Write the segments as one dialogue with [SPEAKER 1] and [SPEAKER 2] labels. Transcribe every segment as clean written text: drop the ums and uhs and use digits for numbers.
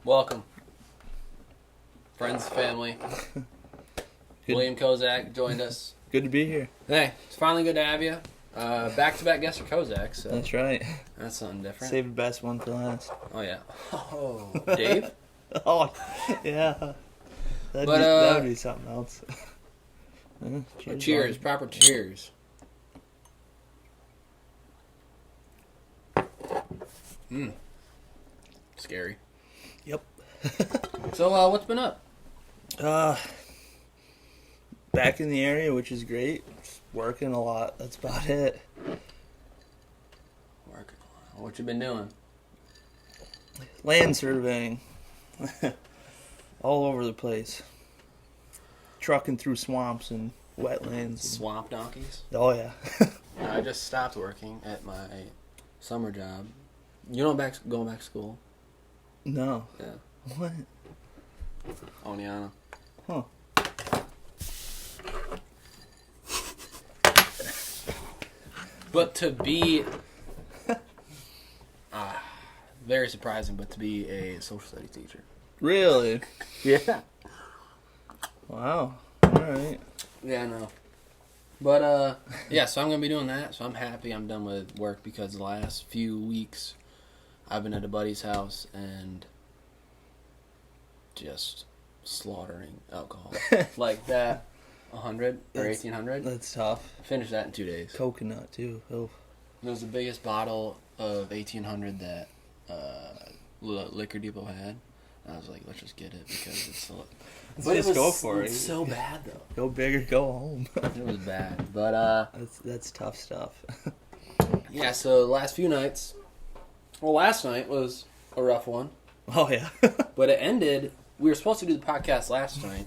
[SPEAKER 1] Welcome. Friends, family. William Kozak joined us.
[SPEAKER 2] Good to be here.
[SPEAKER 1] Hey, it's finally good to have you. Back-to-back guest for Kozak, so
[SPEAKER 2] That's right.
[SPEAKER 1] that's something different.
[SPEAKER 2] Save the best one for last.
[SPEAKER 1] Oh, yeah. Oh, Dave?
[SPEAKER 2] Oh, yeah. That would be something else.
[SPEAKER 1] Cheers, proper cheers. Scary.
[SPEAKER 2] Yep.
[SPEAKER 1] So, what's been up?
[SPEAKER 2] Back in the area, which is great. Just working a lot. That's about it.
[SPEAKER 1] Working. What you been doing?
[SPEAKER 2] Land surveying. All over the place. Trucking through swamps and wetlands.
[SPEAKER 1] Swamp donkeys?
[SPEAKER 2] Oh, yeah.
[SPEAKER 1] I just stopped working at my summer job. You know, going back to school?
[SPEAKER 2] No.
[SPEAKER 1] Yeah.
[SPEAKER 2] What?
[SPEAKER 1] Oniana.
[SPEAKER 2] Huh.
[SPEAKER 1] But to be... very surprising, but to be a social studies teacher.
[SPEAKER 2] Really?
[SPEAKER 1] Yeah.
[SPEAKER 2] Wow. All right.
[SPEAKER 1] Yeah, I know. But, yeah, so I'm going to be doing that. So I'm happy I'm done with work because the last few weeks I've been at a buddy's house and just slaughtering alcohol. Like that 100 or 1,800.
[SPEAKER 2] That's tough.
[SPEAKER 1] Finished that in 2 days.
[SPEAKER 2] Coconut, too. Oh.
[SPEAKER 1] It was the biggest bottle of 1,800 that Liquor Depot had. And I was like, let's just get it because it's so...
[SPEAKER 2] But just go for it.
[SPEAKER 1] It's so bad, though.
[SPEAKER 2] Go big or go home.
[SPEAKER 1] It was bad. But,
[SPEAKER 2] That's tough stuff.
[SPEAKER 1] yeah, so the last few nights... Well, last night was a rough one.
[SPEAKER 2] Oh, yeah.
[SPEAKER 1] But it ended... We were supposed to do the podcast last night,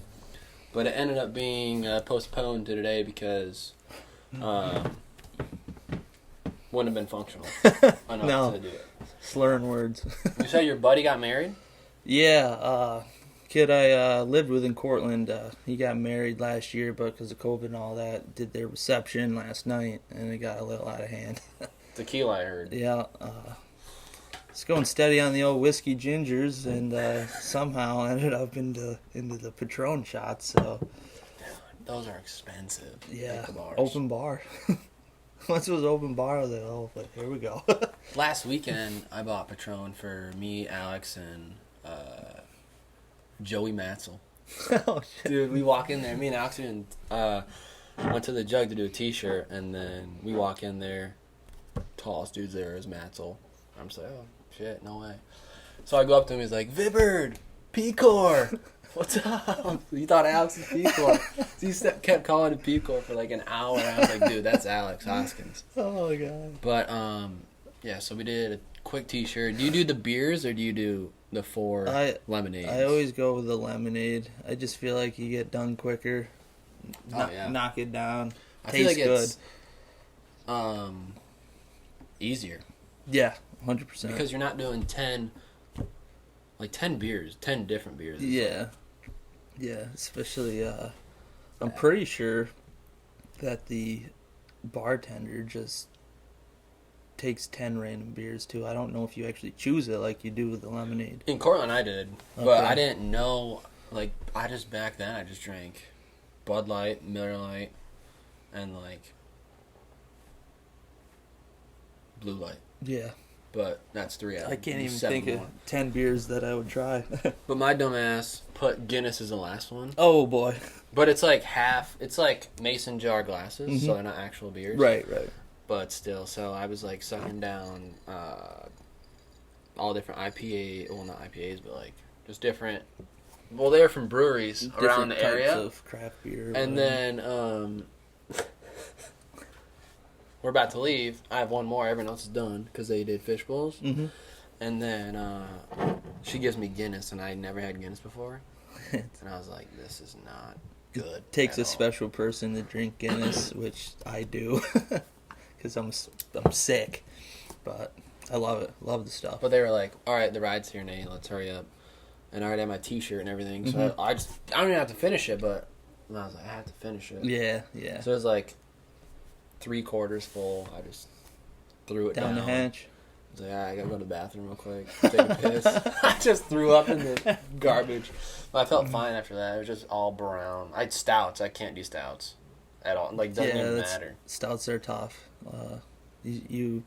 [SPEAKER 1] but it ended up being postponed to today because wouldn't have been functional enough to do it.
[SPEAKER 2] Slurring words.
[SPEAKER 1] You said your buddy got married?
[SPEAKER 2] Yeah, kid I lived with in Cortland, he got married last year, but because of COVID and all that, did their reception last night, and it got a little out of hand.
[SPEAKER 1] Tequila, I heard.
[SPEAKER 2] Yeah, it's going steady on the old whiskey gingers, and somehow ended up into the Patron shots. So
[SPEAKER 1] Those are expensive.
[SPEAKER 2] yeah,
[SPEAKER 1] Like the bars.
[SPEAKER 2] open bar. Once it was open bar, then but here we go.
[SPEAKER 1] Last weekend, I bought Patron for me, Alex, and Joey Matzel.
[SPEAKER 2] Oh shit!
[SPEAKER 1] Dude, we walk in there. Me and Alex went to the Jug to do a T-shirt, and then we walk in there. Tallest dude's there is Matzel. I'm just like, oh shit, no way. So I go up to him. He's like, Vibbard, P-Core, what's up? He thought Alex was P-Core. He kept calling him P-Core for like an hour. I was like, dude, that's Alex Hoskins.
[SPEAKER 2] Oh my god!
[SPEAKER 1] But yeah. So we did a quick T-shirt. Do you do the beers or do you do the 4 lemonades?
[SPEAKER 2] I always go with the lemonade. I just feel like you get done quicker.
[SPEAKER 1] Yeah.
[SPEAKER 2] Knock it down.
[SPEAKER 1] I
[SPEAKER 2] Tastes
[SPEAKER 1] feel like
[SPEAKER 2] good.
[SPEAKER 1] it's easier.
[SPEAKER 2] Yeah, 100%.
[SPEAKER 1] Because you're not doing 10 beers, 10 different beers.
[SPEAKER 2] Yeah. Yeah, especially, I'm pretty sure that the bartender just takes 10 random beers, too. I don't know if you actually choose it like you do with the lemonade.
[SPEAKER 1] In Cortland, I did. But
[SPEAKER 2] Okay.
[SPEAKER 1] I didn't know, back then, I just drank Bud Light, Miller Lite, and, Blue Light.
[SPEAKER 2] Yeah.
[SPEAKER 1] But that's 3 out of
[SPEAKER 2] I can't even
[SPEAKER 1] 7
[SPEAKER 2] think of
[SPEAKER 1] more.
[SPEAKER 2] 10 beers that I would try.
[SPEAKER 1] But my dumbass put Guinness as the last one.
[SPEAKER 2] Oh, boy.
[SPEAKER 1] But it's like it's like mason jar glasses,
[SPEAKER 2] Mhm.
[SPEAKER 1] so they're not actual beers.
[SPEAKER 2] Right.
[SPEAKER 1] But still, so I was like sucking down all different IPA, well not IPAs, but like just different. Well, they're from breweries around the
[SPEAKER 2] Different
[SPEAKER 1] area.
[SPEAKER 2] types of craft beer.
[SPEAKER 1] And then we're about to leave. I have one more. Everyone else is done because they did fish bowls.
[SPEAKER 2] Mm-hmm.
[SPEAKER 1] And then she gives me Guinness, and I never had Guinness before. And I was like, this is not good.
[SPEAKER 2] Takes a
[SPEAKER 1] at all.
[SPEAKER 2] special person to drink Guinness, which I do, because I'm sick, but I love it. Love the stuff.
[SPEAKER 1] But they were like, all right, the ride's here, Nate. Let's hurry up. And I already had my T-shirt and everything, so
[SPEAKER 2] Mhm.
[SPEAKER 1] I don't even have to finish it, but I was like, I have to finish it.
[SPEAKER 2] Yeah.
[SPEAKER 1] So it was like 3/4 full. I just threw it down.
[SPEAKER 2] Down the hatch.
[SPEAKER 1] was like, I gotta go to the bathroom real quick, take a piss. I just threw up in the garbage. But I felt fine after that. It was just all brown. I had stouts. I can't do stouts at all. Like, doesn't even matter.
[SPEAKER 2] Stouts are tough. Yeah.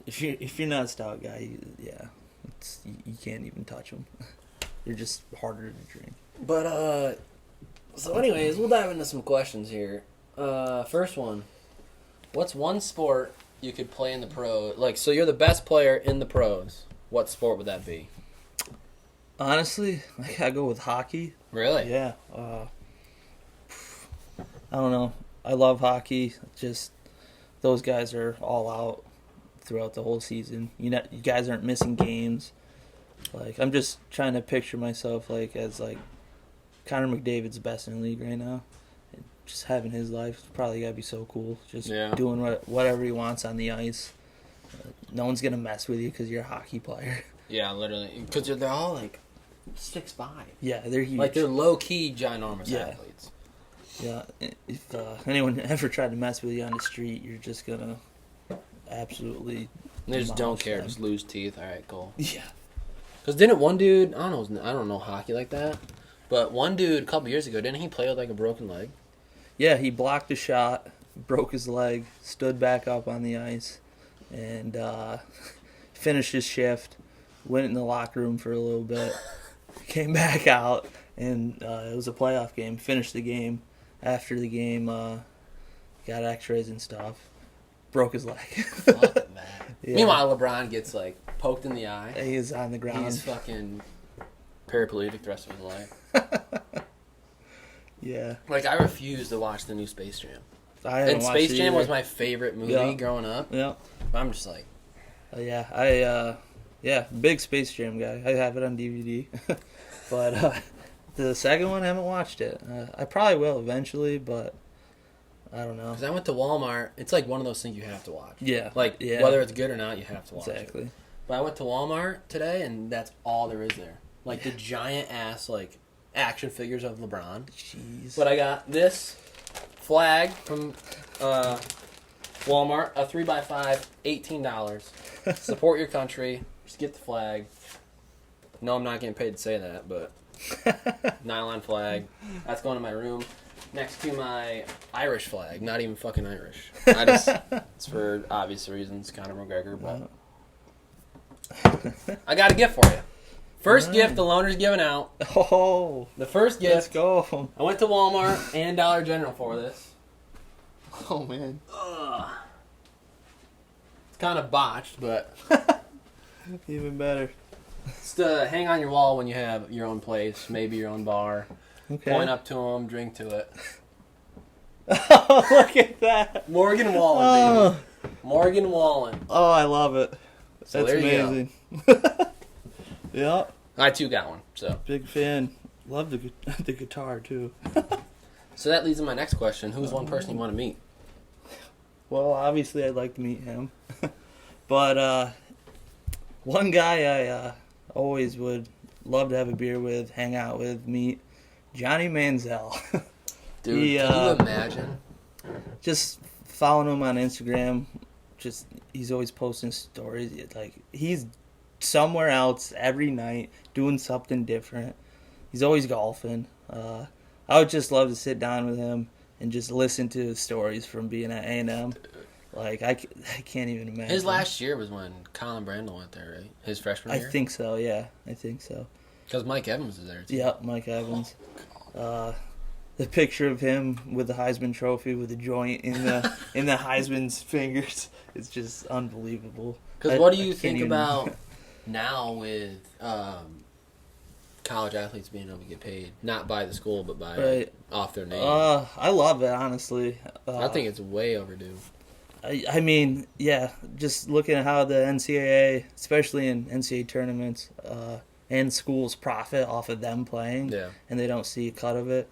[SPEAKER 2] If you're not a stout guy, you can't even touch them. They're just harder to drink.
[SPEAKER 1] But so anyways, we'll dive into some questions here. First one, what's one sport you could play in the pro? Like, so you're the best player in the pros. What sport would that be?
[SPEAKER 2] Honestly, I gotta go with hockey.
[SPEAKER 1] Really?
[SPEAKER 2] Yeah. I don't know. I love hockey. Just those guys are all out throughout the whole season. You guys aren't missing games. Like, I'm just trying to picture myself like as like Connor McDavid's best in the league right now. And just having his life probably gotta be so cool. Just doing whatever he wants on the ice. No one's gonna mess with you because you're a hockey player.
[SPEAKER 1] Yeah, literally. Because they're all like 6'5".
[SPEAKER 2] Yeah, they're huge.
[SPEAKER 1] Like, they're low key ginormous athletes.
[SPEAKER 2] Yeah, if anyone ever tried to mess with you on the street, you're just gonna absolutely.
[SPEAKER 1] They just don't care. Them. Just lose teeth. All right, cool.
[SPEAKER 2] Yeah.
[SPEAKER 1] Because didn't one dude? I don't know hockey like that, but one dude a couple years ago, didn't he play with like a broken leg?
[SPEAKER 2] Yeah, he blocked a shot, broke his leg, stood back up on the ice, and finished his shift. Went in the locker room for a little bit, came back out, and it was a playoff game. Finished the game. After the game, got X-rays and stuff. Broke his leg.
[SPEAKER 1] Fuck that. Yeah. Meanwhile, LeBron gets like poked in the eye.
[SPEAKER 2] He is on the ground.
[SPEAKER 1] He's fucking paraplegic the rest of his life.
[SPEAKER 2] Yeah.
[SPEAKER 1] Like, I refuse to watch the new Space Jam.
[SPEAKER 2] And
[SPEAKER 1] Space Jam was my favorite movie growing up.
[SPEAKER 2] Yeah.
[SPEAKER 1] I'm just like,
[SPEAKER 2] big Space Jam guy. I have it on DVD, but the second one I haven't watched it. I probably will eventually, but I don't know.
[SPEAKER 1] Because I went to Walmart. It's like one of those things you have to watch.
[SPEAKER 2] Yeah.
[SPEAKER 1] Like, whether it's good or not, you have to watch
[SPEAKER 2] exactly.
[SPEAKER 1] it. But I went to Walmart today, and that's all there is there. Like, the giant-ass, like, action figures of LeBron.
[SPEAKER 2] Jeez.
[SPEAKER 1] But I got this flag from Walmart, a 3x5, $18. Support your country. Just get the flag. No, I'm not getting paid to say that, but nylon flag. That's going to my room next to my Irish flag. Not even fucking Irish. It's for obvious reasons, Conor McGregor, but I got a gift for you. First gift the loaner's giving out.
[SPEAKER 2] Oh.
[SPEAKER 1] The first gift.
[SPEAKER 2] Let's go.
[SPEAKER 1] I went to Walmart and Dollar General for this.
[SPEAKER 2] Oh, man.
[SPEAKER 1] It's kind of botched, but
[SPEAKER 2] even better.
[SPEAKER 1] It's to hang on your wall when you have your own place, maybe your own bar.
[SPEAKER 2] Okay.
[SPEAKER 1] Point up to them, drink to it.
[SPEAKER 2] Oh, look at that.
[SPEAKER 1] Morgan Wallen, baby. Morgan Wallen.
[SPEAKER 2] Oh, I love it.
[SPEAKER 1] So
[SPEAKER 2] that's amazing. Yeah.
[SPEAKER 1] I too got one. So
[SPEAKER 2] big fan. Love the guitar too.
[SPEAKER 1] So that leads to my next question: who's one person you want to meet?
[SPEAKER 2] Well, obviously I'd like to meet him, but one guy I always would love to have a beer with, hang out with, meet Johnny Manziel.
[SPEAKER 1] Dude, can you imagine?
[SPEAKER 2] Just following him on Instagram. He's always posting stories. Like, he's somewhere else every night doing something different. He's always golfing. I would just love to sit down with him and just listen to his stories from being at A&M. Like, I can't even imagine.
[SPEAKER 1] His last year was when Colin Brandel went there, right? His freshman year?
[SPEAKER 2] I think so, yeah. I think so.
[SPEAKER 1] Because Mike Evans is there, too.
[SPEAKER 2] Yep, Mike Evans. The picture of him with the Heisman Trophy with a joint in the Heisman's fingers is just unbelievable.
[SPEAKER 1] Because what do you think about now with college athletes being able to get paid? Not by the school, but by off their name.
[SPEAKER 2] I love it, honestly.
[SPEAKER 1] I think it's way overdue.
[SPEAKER 2] I mean, yeah, just looking at how the NCAA, especially in NCAA tournaments, and schools profit off of them playing, and they don't see a cut of it.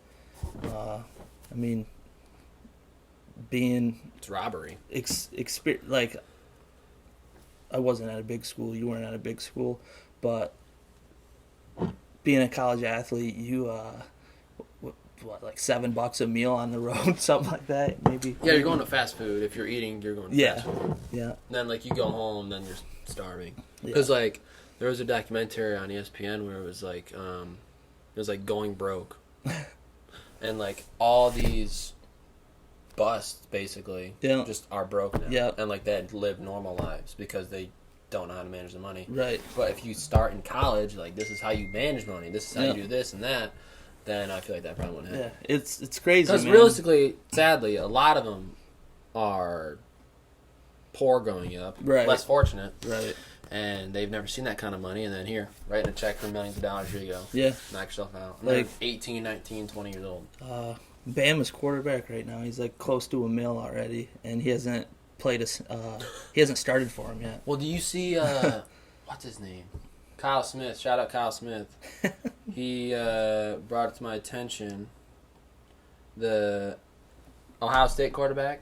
[SPEAKER 2] I mean,
[SPEAKER 1] it's robbery.
[SPEAKER 2] Like, I wasn't at a big school, you weren't at a big school, but being a college athlete, like $7 a meal on the road, something like that, maybe.
[SPEAKER 1] Yeah, you're going to fast food. If you're eating, you're going to fast food.
[SPEAKER 2] Yeah.
[SPEAKER 1] And then, like, you go home, then you're starving.
[SPEAKER 2] Yeah.
[SPEAKER 1] Because, like, there was a documentary on ESPN where it was, like, going broke. And, like, all these busts, basically, just are broke now.
[SPEAKER 2] Yeah.
[SPEAKER 1] And, like, they live normal lives because they don't know how to manage the money.
[SPEAKER 2] Right.
[SPEAKER 1] But if you start in college, like, this is how you manage money, this is how you do this and that, then I feel like that probably wouldn't happen.
[SPEAKER 2] Yeah, it's crazy,
[SPEAKER 1] because
[SPEAKER 2] man.
[SPEAKER 1] realistically, sadly, a lot of them are poor growing up, less fortunate, and they've never seen that kind of money, and then here, writing a check for millions of dollars, here you go.
[SPEAKER 2] Yeah.
[SPEAKER 1] Knock yourself out. And
[SPEAKER 2] Like,
[SPEAKER 1] they're 18, 19, 20 years old.
[SPEAKER 2] Bama's quarterback right now, he's like close to $1 million already, and he hasn't he hasn't started for him yet.
[SPEAKER 1] Well, do you see, what's his name? Kyle Smith. Shout out Kyle Smith. He brought it to my attention. The Ohio State quarterback,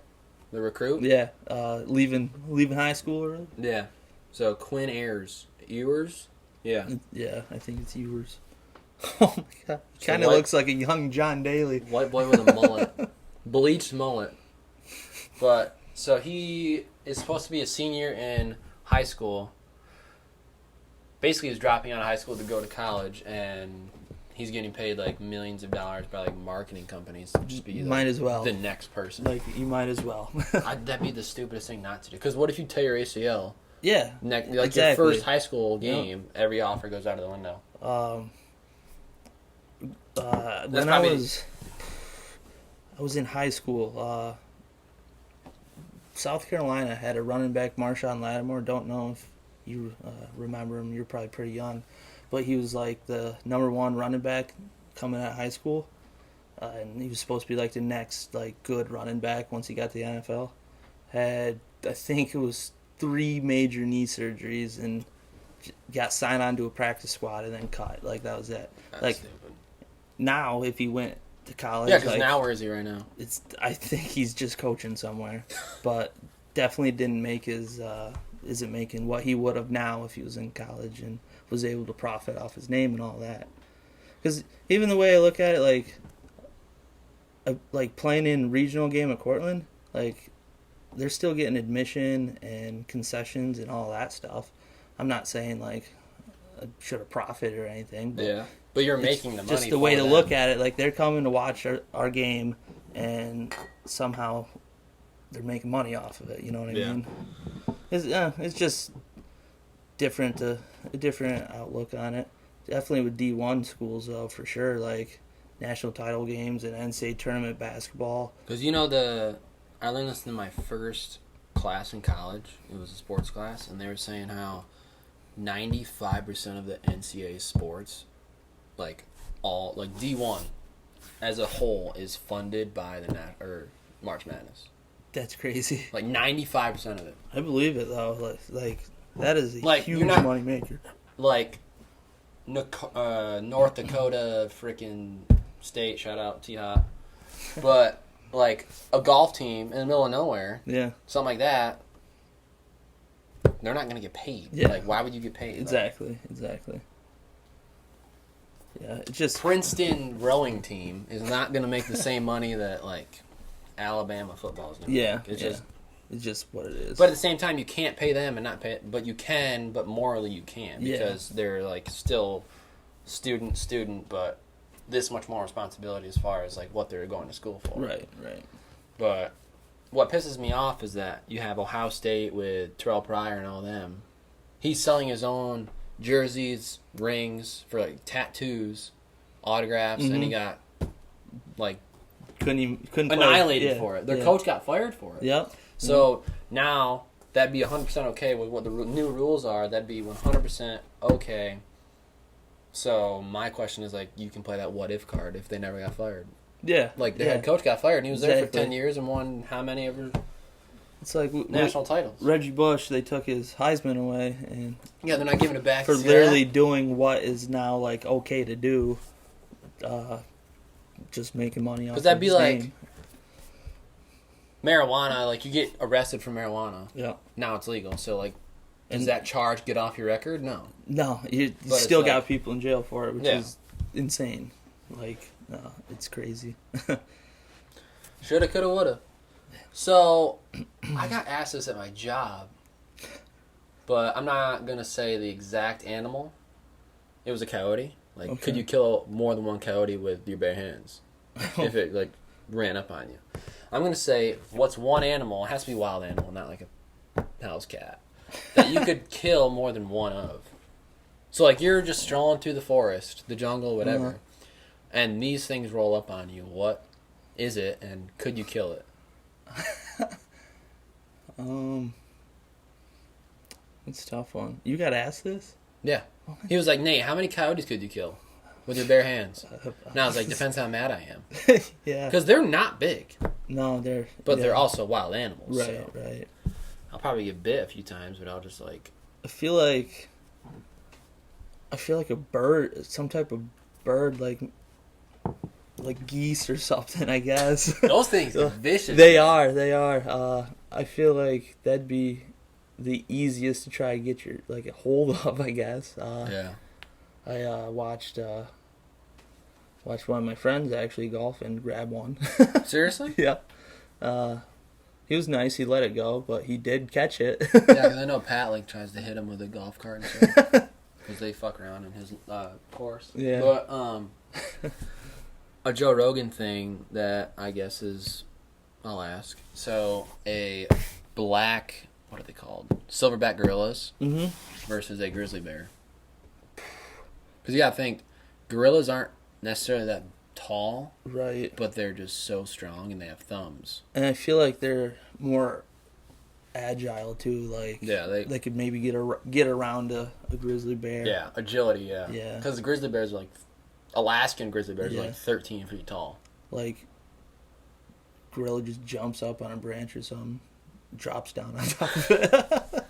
[SPEAKER 1] the recruit.
[SPEAKER 2] Yeah, leaving high school early.
[SPEAKER 1] Yeah. So Quinn Ewers. Yeah.
[SPEAKER 2] Yeah, I think it's Ewers. Oh my god, he kind of looks like a young John Daly.
[SPEAKER 1] White boy with a mullet, bleached mullet. But so he is supposed to be a senior in high school. Basically, he's dropping out of high school to go to college, and he's getting paid like millions of dollars by like marketing companies to just be
[SPEAKER 2] might as well
[SPEAKER 1] the next person.
[SPEAKER 2] Like, you might as well.
[SPEAKER 1] That'd be the stupidest thing not to do. Because what if you tear your ACL?
[SPEAKER 2] Yeah,
[SPEAKER 1] Your first high school game, every offer goes out of the window.
[SPEAKER 2] When I was in high school, South Carolina had a running back, Marshawn Lattimore. Don't know if you remember him. You're probably pretty young, but he was like the #1 running back coming out of high school, and he was supposed to be like the next like good running back once he got to the NFL. Had, I think it was 3 major knee surgeries, and got signed onto a practice squad and then cut. Like, that was it.
[SPEAKER 1] That's
[SPEAKER 2] like
[SPEAKER 1] stupid.
[SPEAKER 2] Now, if he went to college,
[SPEAKER 1] yeah, because now where is he right now?
[SPEAKER 2] I think he's just coaching somewhere, but definitely didn't make his. Isn't making what he would have now if he was in college and was able to profit off his name and all that. Because even the way I look at it, like playing in regional game at Cortland, like, they're still getting admission and concessions and all that stuff. I'm not saying like I should have profited or anything. But
[SPEAKER 1] but you're making the money.
[SPEAKER 2] Just the way to look at it, like, they're coming to watch our game, and somehow they're making money off of it. You know what I mean? It's just different, a different outlook on it. Definitely with D1 schools, though, for sure. Like, national title games and NCAA tournament basketball.
[SPEAKER 1] Because I learned this in my first class in college. It was a sports class, and they were saying how 95% of the NCAA sports, like D1 as a whole, is funded by the March Madness.
[SPEAKER 2] That's crazy.
[SPEAKER 1] Like 95% of it.
[SPEAKER 2] I believe it, though. Like that is a huge money maker.
[SPEAKER 1] Like North Dakota freaking state, shout out T-Hop. But like a golf team in the middle of nowhere, something like that, they're not going to get paid.
[SPEAKER 2] Yeah.
[SPEAKER 1] Like, why would you get paid?
[SPEAKER 2] Exactly. Yeah, it's just
[SPEAKER 1] Princeton rowing team is not going to make the same money that like Alabama football is going to make.
[SPEAKER 2] It's just what it is.
[SPEAKER 1] But at the same time, you can't pay them and not pay, but you can, but morally you can, because they're like still student, but this much more responsibility as far as like what they're going to school for.
[SPEAKER 2] Right.
[SPEAKER 1] But what pisses me off is that you have Ohio State with Terrell Pryor and all them. He's selling his own jerseys, rings for like tattoos, autographs, and he got like
[SPEAKER 2] couldn't
[SPEAKER 1] annihilated for it. Their coach got fired for it.
[SPEAKER 2] Yep.
[SPEAKER 1] So now that'd be 100% okay with what the new rules are. That'd be 100% okay. So my question is, like, you can play that what if card if they never got fired.
[SPEAKER 2] Yeah.
[SPEAKER 1] Like, the head coach got fired, and he was there for 10 years and won how many ever
[SPEAKER 2] it's like
[SPEAKER 1] national titles.
[SPEAKER 2] Reggie Bush, they took his Heisman away, and
[SPEAKER 1] they're not giving it back
[SPEAKER 2] for literally doing what is now like okay to do, just making money off.
[SPEAKER 1] Because that'd be like
[SPEAKER 2] name.
[SPEAKER 1] Marijuana. Like, you get arrested for marijuana.
[SPEAKER 2] Yeah.
[SPEAKER 1] Now it's legal. So like, does that charge get off your record? No.
[SPEAKER 2] No, you still got people in jail for it, which is insane. Like, No, it's crazy.
[SPEAKER 1] Shoulda, coulda, woulda. So, I got asked this at my job, but I'm not going to say the exact animal. It was a coyote. Like,
[SPEAKER 2] Okay.
[SPEAKER 1] could you kill more than one coyote with your bare hands? If it, like, ran up on you. I'm going to say, what's one animal, it has to be a wild animal, not like a house cat, that you could kill more than one of. So, like, you're just strolling through the forest, the jungle, whatever, and these things roll up on you. What is it, and could you kill it?
[SPEAKER 2] It's a tough one. You got asked this?
[SPEAKER 1] Yeah. He was like, Nate, how many coyotes could you kill with your bare hands? And I was like, depends how mad I am.
[SPEAKER 2] Yeah.
[SPEAKER 1] Because they're not big,
[SPEAKER 2] No,
[SPEAKER 1] but they're also wild animals.
[SPEAKER 2] right,
[SPEAKER 1] So
[SPEAKER 2] right.
[SPEAKER 1] I'll probably get bit a few times, but I'll just like...
[SPEAKER 2] I feel like a bird, some type of bird, like geese or something, I guess.
[SPEAKER 1] Those things are vicious.
[SPEAKER 2] They are. I feel like that'd be the easiest to try to get your a hold of, I guess.
[SPEAKER 1] Yeah.
[SPEAKER 2] I watched one of my friends actually golf and grab one.
[SPEAKER 1] Seriously?
[SPEAKER 2] Yeah. He was nice. He let it go, but he did catch it.
[SPEAKER 1] Yeah, because I know Pat like tries to hit him with a golf cart and stuff. Because they fuck around in his course.
[SPEAKER 2] Yeah.
[SPEAKER 1] But a Joe Rogan thing that I guess is, I'll ask. So a black, what are they called? Silverback gorillas versus a grizzly bear. Because you gotta think, gorillas aren't necessarily that tall,
[SPEAKER 2] Right.
[SPEAKER 1] but they're just so strong and they have thumbs.
[SPEAKER 2] And I feel like they're more agile too. Like they could maybe get around a grizzly bear.
[SPEAKER 1] Yeah, agility. Yeah.
[SPEAKER 2] Yeah.
[SPEAKER 1] Because the grizzly bears are like Alaskan grizzly bears
[SPEAKER 2] Yeah.
[SPEAKER 1] are like 13 feet tall.
[SPEAKER 2] Like gorilla just jumps up on a branch or something, drops down on top of it.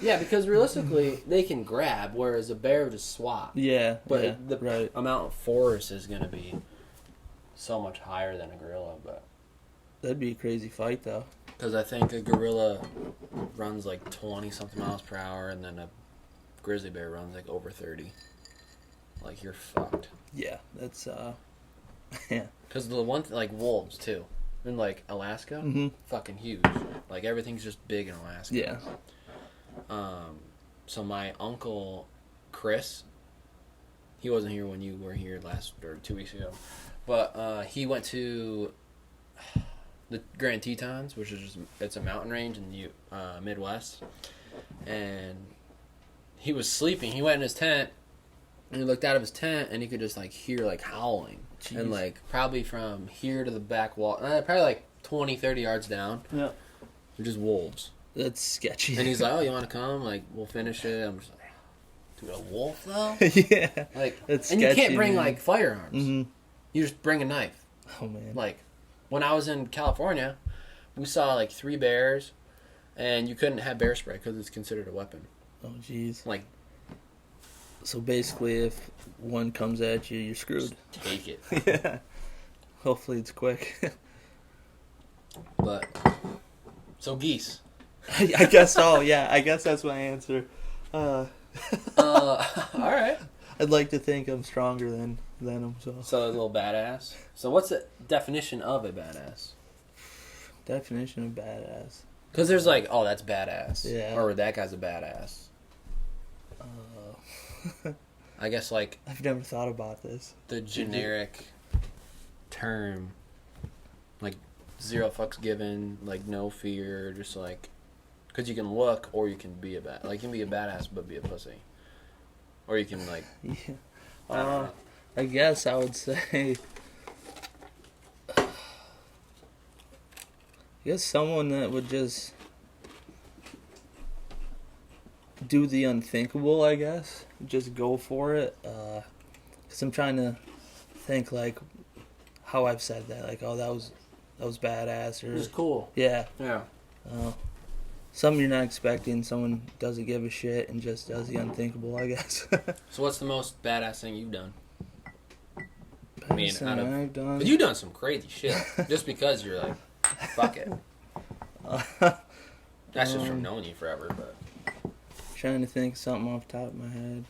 [SPEAKER 1] Yeah, because realistically they can grab, whereas a bear would just swat.
[SPEAKER 2] Yeah.
[SPEAKER 1] But
[SPEAKER 2] yeah,
[SPEAKER 1] the
[SPEAKER 2] right.
[SPEAKER 1] amount of force is going to be so much higher than a gorilla. But
[SPEAKER 2] That'd be a crazy fight though.
[SPEAKER 1] because I think a gorilla runs like 20 something miles per hour, and then a grizzly bear runs like over 30. Like you're fucked.
[SPEAKER 2] Yeah, that's yeah.
[SPEAKER 1] Because the one like wolves too, in like Alaska, fucking huge. Like everything's just big in Alaska.
[SPEAKER 2] Yeah.
[SPEAKER 1] So my uncle Chris, he wasn't here when you were here last or 2 weeks ago, but he went to the Grand Tetons, which is just, it's a mountain range in the Midwest, and he was sleeping. He went in his tent, and he looked out of his tent, and he could just like hear like howling.
[SPEAKER 2] Jeez.
[SPEAKER 1] And like probably from here to the back wall, probably like 20, 30 yards down.
[SPEAKER 2] Yeah.
[SPEAKER 1] They're just wolves.
[SPEAKER 2] That's sketchy.
[SPEAKER 1] And he's like, "Oh, you want to come? Like, we'll finish it." I'm just like, "Dude, a wolf though?"
[SPEAKER 2] Yeah.
[SPEAKER 1] Like,
[SPEAKER 2] That's
[SPEAKER 1] and you
[SPEAKER 2] sketchy,
[SPEAKER 1] can't bring
[SPEAKER 2] man.
[SPEAKER 1] like firearms.
[SPEAKER 2] Mhm.
[SPEAKER 1] You just bring a knife.
[SPEAKER 2] Oh man.
[SPEAKER 1] Like, when I was in California, we saw like 3 bears, and you couldn't have bear spray because it's considered a weapon.
[SPEAKER 2] Oh jeez.
[SPEAKER 1] Like,
[SPEAKER 2] So basically, if one comes at you, you're screwed.
[SPEAKER 1] take it.
[SPEAKER 2] Yeah. Hopefully it's quick.
[SPEAKER 1] But so geese.
[SPEAKER 2] I guess so. Yeah, I guess that's my answer.
[SPEAKER 1] All right.
[SPEAKER 2] I'd like to think I'm stronger than them.
[SPEAKER 1] So a little badass. So what's the definition of a badass?
[SPEAKER 2] Definition of badass.
[SPEAKER 1] Because there's like, oh, that's badass.
[SPEAKER 2] Yeah.
[SPEAKER 1] Or that guy's a badass. I guess like
[SPEAKER 2] I've never thought about this.
[SPEAKER 1] the generic term, like 0 fucks given, like no fear, just like, because you can look or you can be like you can be a badass but be a pussy, or you can like,
[SPEAKER 2] Yeah.
[SPEAKER 1] I don't know.
[SPEAKER 2] I guess I would say. I guess someone that would just do the unthinkable, I guess. Just go for it. Because I'm trying to think, like, how I've said that. Like, oh, that was badass. Or,
[SPEAKER 1] It's cool.
[SPEAKER 2] yeah.
[SPEAKER 1] Yeah.
[SPEAKER 2] Something you're not expecting. Someone doesn't give a shit and just does the unthinkable, I guess.
[SPEAKER 1] So what's the most badass thing you've done? I mean,
[SPEAKER 2] Something
[SPEAKER 1] out of,
[SPEAKER 2] I've done.
[SPEAKER 1] but you've done some crazy shit just because you're like, fuck it. That's just from knowing you forever, but.
[SPEAKER 2] Trying to think of something off the top of my head.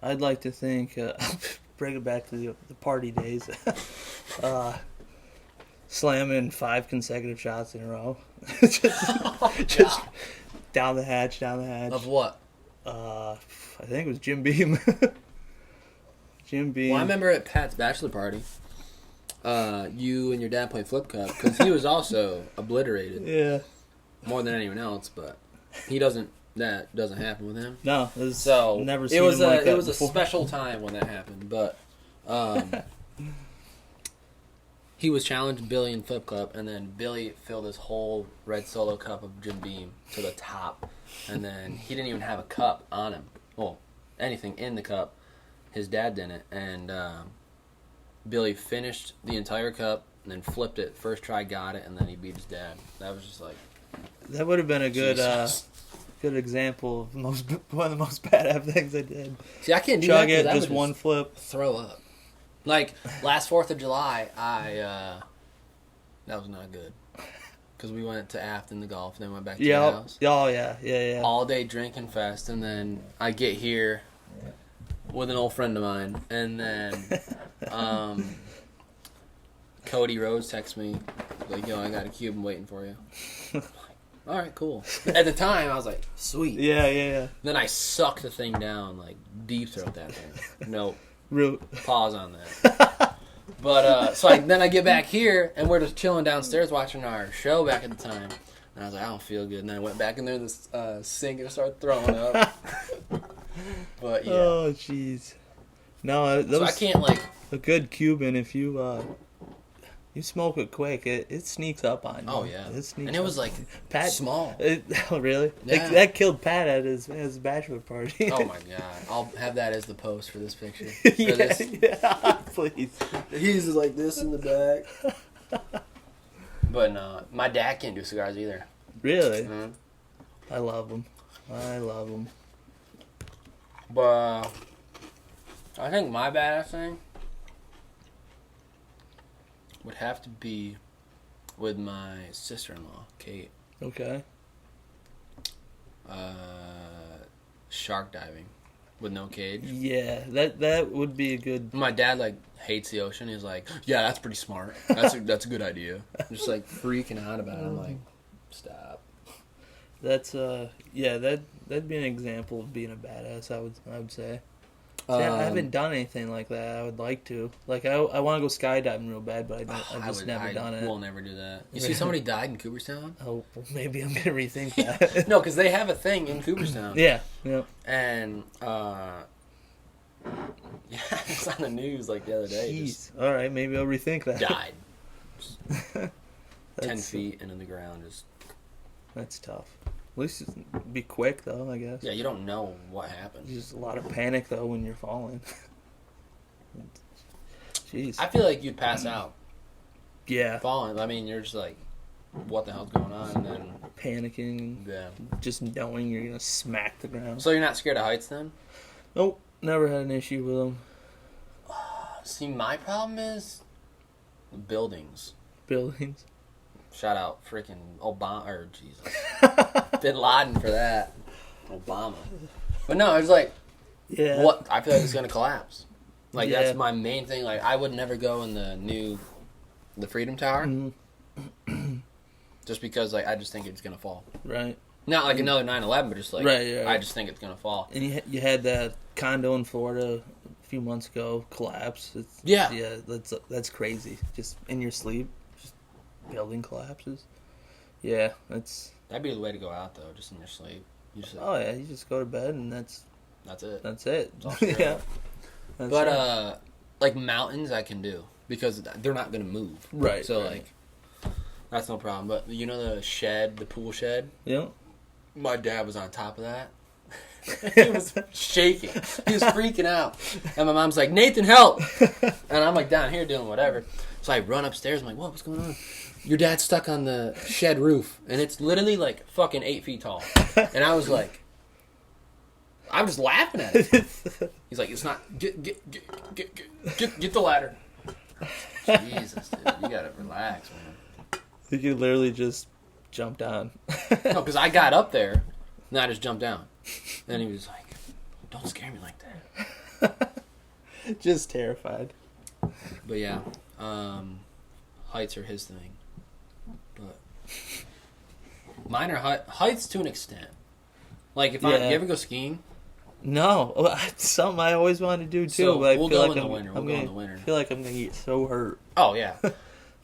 [SPEAKER 2] I'd like to think, bring it back to the party days. Slamming 5 consecutive shots in a row. just down the hatch.
[SPEAKER 1] Of what?
[SPEAKER 2] I think it was Jim Beam. Jim Beam.
[SPEAKER 1] Well, I remember at Pat's bachelor party, you and your dad played flip cup because he was also obliterated.
[SPEAKER 2] Yeah.
[SPEAKER 1] More than anyone else, but that doesn't happen with him.
[SPEAKER 2] No,
[SPEAKER 1] so
[SPEAKER 2] never seen him like that
[SPEAKER 1] it was
[SPEAKER 2] before.
[SPEAKER 1] a special time when that happened, but he was challenged Billy in flip cup, and then Billy filled his whole red Solo cup of Jim Beam to the top, and then he didn't even have a cup on him. Well, anything in the cup. His dad didn't, and Billy finished the entire cup and then flipped it. First try, got it, and then he beat his dad. That was just like...
[SPEAKER 2] That would have been a good good example of one of the most badass things I did.
[SPEAKER 1] See, I can't do
[SPEAKER 2] Chug
[SPEAKER 1] that.
[SPEAKER 2] it, just one flip.
[SPEAKER 1] Throw up. Like, last 4th of July, that was not good. Because we went to Afton, the golf, and then went back to the house.
[SPEAKER 2] Oh, yeah.
[SPEAKER 1] All day drinking fest, and then I get here with an old friend of mine, and then Cody Rhodes texts me, like, yo, I got a Cuban waiting for you. All right, cool. At the time, I was like, sweet.
[SPEAKER 2] Yeah.
[SPEAKER 1] Then I sucked the thing down, like, deep throat that thing. No. Pause on that. But, then I get back here, and we're just chilling downstairs watching our show back at the time. And I was like, I don't feel good. And then I went back in there in this sink and started throwing up. But, yeah.
[SPEAKER 2] Oh, jeez. No, that was
[SPEAKER 1] I can't, like...
[SPEAKER 2] a good Cuban, if you smoke it quick, it sneaks up on you.
[SPEAKER 1] Oh, yeah.
[SPEAKER 2] And
[SPEAKER 1] it was, like,
[SPEAKER 2] Pat,
[SPEAKER 1] small.
[SPEAKER 2] Oh, really?
[SPEAKER 1] Yeah.
[SPEAKER 2] That killed Pat at his bachelor party.
[SPEAKER 1] Oh, my God. I'll have that as the post for this picture.
[SPEAKER 2] Yeah, please.
[SPEAKER 1] He's just like this in the back. But, no, my dad can't do cigars either.
[SPEAKER 2] Really?
[SPEAKER 1] Mm-hmm.
[SPEAKER 2] I love them.
[SPEAKER 1] But I think my badass thing would have to be with my sister-in-law, Kate.
[SPEAKER 2] Okay.
[SPEAKER 1] Shark diving with no cage.
[SPEAKER 2] Yeah, that would be a good...
[SPEAKER 1] My dad, like, hates the ocean. He's like, yeah, that's pretty smart. That's a good idea. I'm just, like, freaking out about it. I'm like, stop.
[SPEAKER 2] That's, that'd be an example of being a badass, I would say. See, I haven't done anything like that. I would like to. Like, I want to go skydiving real bad, but I've just never done it.
[SPEAKER 1] I will never do that. You see somebody died in Cooperstown?
[SPEAKER 2] Oh, well, maybe I'm going to rethink that.
[SPEAKER 1] No, because they have a thing in Cooperstown.
[SPEAKER 2] Yeah.
[SPEAKER 1] And, it's on the news, like, the other day.
[SPEAKER 2] Jeez. All right, maybe I'll rethink that.
[SPEAKER 1] Died. 10 feet into the ground.
[SPEAKER 2] That's tough. At least it'd be quick, though, I guess.
[SPEAKER 1] Yeah, you don't know what happens.
[SPEAKER 2] There's a lot of panic, though, when you're falling. Jeez.
[SPEAKER 1] I feel like you'd pass out.
[SPEAKER 2] Yeah.
[SPEAKER 1] Falling. I mean, you're just like, what the hell's going on? And then
[SPEAKER 2] panicking.
[SPEAKER 1] Yeah.
[SPEAKER 2] Just knowing you're going to smack the ground.
[SPEAKER 1] So you're not scared of heights then?
[SPEAKER 2] Nope. Never had an issue with them.
[SPEAKER 1] See, my problem is buildings.
[SPEAKER 2] Buildings?
[SPEAKER 1] Shout out freaking Obama, or Jesus. Bin Laden for that. Obama. But no, it's like,
[SPEAKER 2] yeah.
[SPEAKER 1] What? I feel like it's going to collapse. Like,
[SPEAKER 2] Yeah.
[SPEAKER 1] that's my main thing. Like, I would never go in the Freedom Tower.
[SPEAKER 2] Mm-hmm.
[SPEAKER 1] Just because, like, I just think it's going to fall.
[SPEAKER 2] Right.
[SPEAKER 1] Not like another 9/11, but just like,
[SPEAKER 2] Right.
[SPEAKER 1] I just think it's going to fall.
[SPEAKER 2] And you had that condo in Florida a few months ago collapse.
[SPEAKER 1] Yeah.
[SPEAKER 2] Yeah, that's crazy. Just in your sleep, just building collapses. Yeah,
[SPEAKER 1] That'd be the way to go out, though, just in your sleep. You just,
[SPEAKER 2] oh, yeah, you just go to bed and that's
[SPEAKER 1] it.
[SPEAKER 2] That's it.
[SPEAKER 1] It's all straight.
[SPEAKER 2] Yeah.
[SPEAKER 1] But, like, mountains I can do because they're not going to move.
[SPEAKER 2] Right.
[SPEAKER 1] So,
[SPEAKER 2] right.
[SPEAKER 1] like, that's no problem. But, you know the pool shed?
[SPEAKER 2] Yeah.
[SPEAKER 1] My dad was on top of that. He was shaking. He was freaking out. And my mom's like, Nathan, help! And I'm, like, down here doing whatever. So I run upstairs. I'm like, what's going on? Your dad's stuck on the shed roof. And it's literally, like, fucking 8 feet tall. And I was like... I was just laughing at it. He's like, it's not... Get the ladder. Jesus, dude. You gotta relax, man.
[SPEAKER 2] You could literally just jump down.
[SPEAKER 1] No, because I got up there, and I just jumped down. And he was like, don't scare me like that.
[SPEAKER 2] Just terrified.
[SPEAKER 1] But yeah, heights are his thing. But mine are heights to an extent. Like if you ever go skiing?
[SPEAKER 2] No, it's something I always wanted to do too.
[SPEAKER 1] So
[SPEAKER 2] but
[SPEAKER 1] we'll go in the winter.
[SPEAKER 2] I feel like I'm gonna get so hurt.
[SPEAKER 1] Oh yeah,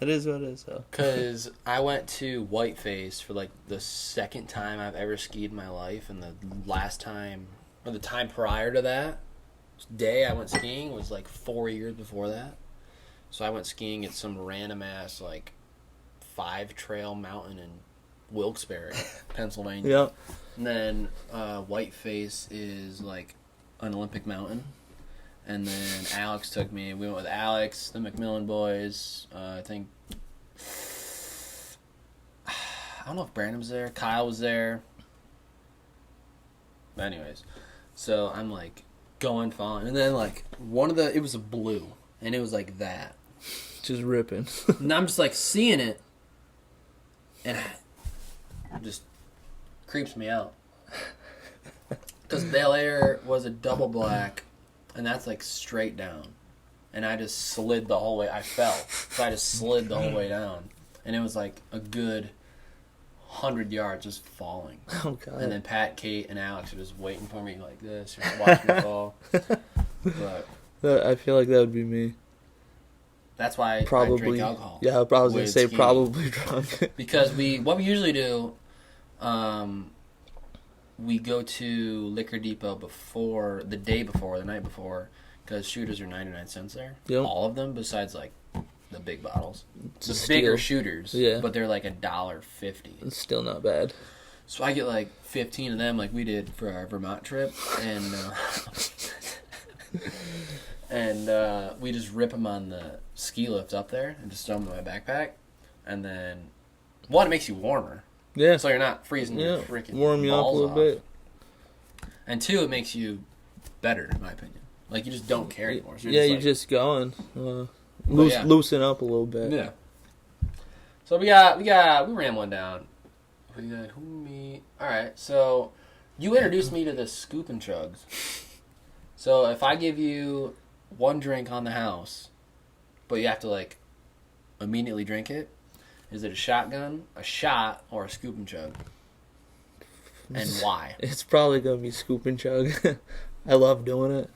[SPEAKER 2] It is what it is though.
[SPEAKER 1] because I went to Whiteface for like the second time I've ever skied in my life, and the last time or the time prior to that day I went skiing was like 4 years before that. So I went skiing at some random ass like 5-trail mountain in Wilkes-Barre, Pennsylvania.
[SPEAKER 2] Yep.
[SPEAKER 1] And then Whiteface is like an Olympic mountain. And then Alex took me. We went with Alex, the McMillan boys. I think I don't know if Brandon was there. Kyle was there. But anyways, so I'm like going, falling, and then like it was a blue, and it was like that.
[SPEAKER 2] Just ripping.
[SPEAKER 1] And I'm just like seeing it, and it just creeps me out. Because Bel Air was a double black, and that's like straight down. And I just slid the whole way. I fell. So I just slid the whole way down. And it was like a good 100 yards just falling.
[SPEAKER 2] Oh, God.
[SPEAKER 1] And then Pat, Kate, and Alex were just waiting for me like this, watching me fall. But
[SPEAKER 2] I feel like that would be me.
[SPEAKER 1] that's why I
[SPEAKER 2] Probably.
[SPEAKER 1] drink alcohol.
[SPEAKER 2] Yeah, I was going to
[SPEAKER 1] with
[SPEAKER 2] say
[SPEAKER 1] skiing.
[SPEAKER 2] probably drunk.
[SPEAKER 1] Because what we usually do, we go to Liquor Depot the night before, because shooters are 99 cents there.
[SPEAKER 2] Yep.
[SPEAKER 1] All of them, besides like the big bottles.
[SPEAKER 2] It's
[SPEAKER 1] The
[SPEAKER 2] a
[SPEAKER 1] bigger
[SPEAKER 2] steal.
[SPEAKER 1] shooters,
[SPEAKER 2] Yeah.
[SPEAKER 1] but they're like $1.50.
[SPEAKER 2] It's still not bad.
[SPEAKER 1] So I get like 15 of them, like we did for our Vermont trip, and we just rip them on the ski lift up there and just throw them in my backpack, and then one, it makes you warmer,
[SPEAKER 2] Yeah.
[SPEAKER 1] so you're not freezing your
[SPEAKER 2] Yeah.
[SPEAKER 1] freaking
[SPEAKER 2] Warm you up a
[SPEAKER 1] balls
[SPEAKER 2] little
[SPEAKER 1] off.
[SPEAKER 2] bit.
[SPEAKER 1] And two, it makes you better, in my opinion. Like you just don't care anymore. So
[SPEAKER 2] You're
[SPEAKER 1] like,
[SPEAKER 2] just going.
[SPEAKER 1] yeah.
[SPEAKER 2] Loosen up a little bit.
[SPEAKER 1] Yeah. So we ran one down. We got me. All right. So you introduced me to the scoop and chugs. So if I give you one drink on the house, but you have to like immediately drink it, is it a shotgun, a shot, or a scoop and chug? And why?
[SPEAKER 2] It's probably going to be scoop and chug. I love doing it.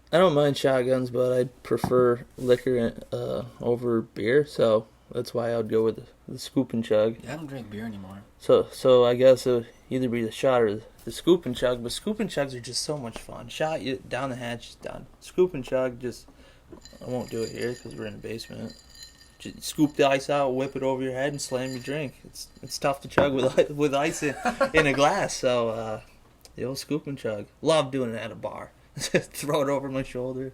[SPEAKER 2] I don't mind shotguns, but I prefer liquor over beer, so that's why I would go with the scoop and chug.
[SPEAKER 1] I don't drink beer anymore.
[SPEAKER 2] So I guess it would either be the shot or the scoop and chug, but scoop and chugs are just so much fun. Shot, you down the hatch, done. Scoop and chug, I won't do it here because we're in the basement. Just scoop the ice out, whip it over your head, and slam your drink. It's tough to chug with ice in a glass, so the old scoop and chug. Love doing it at a bar. Throw it over my shoulder.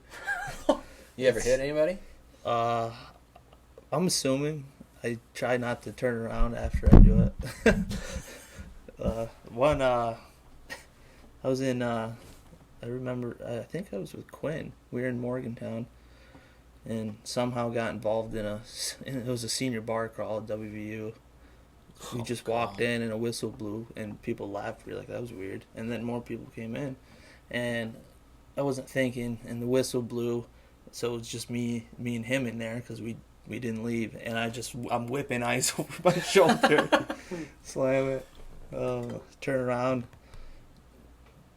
[SPEAKER 1] You ever hit anybody?
[SPEAKER 2] I'm assuming. I try not to turn around after I do it. I was in, I remember, I think I was with Quinn. We were in Morgantown and somehow got involved it was a senior bar crawl at WVU. We just walked in and a whistle blew and people laughed. We were like, that was weird. And then more people came in and I wasn't thinking and the whistle blew. So it was just me and him in there because we didn't leave. And I'm whipping ice over my shoulder. Slam it. Turn around.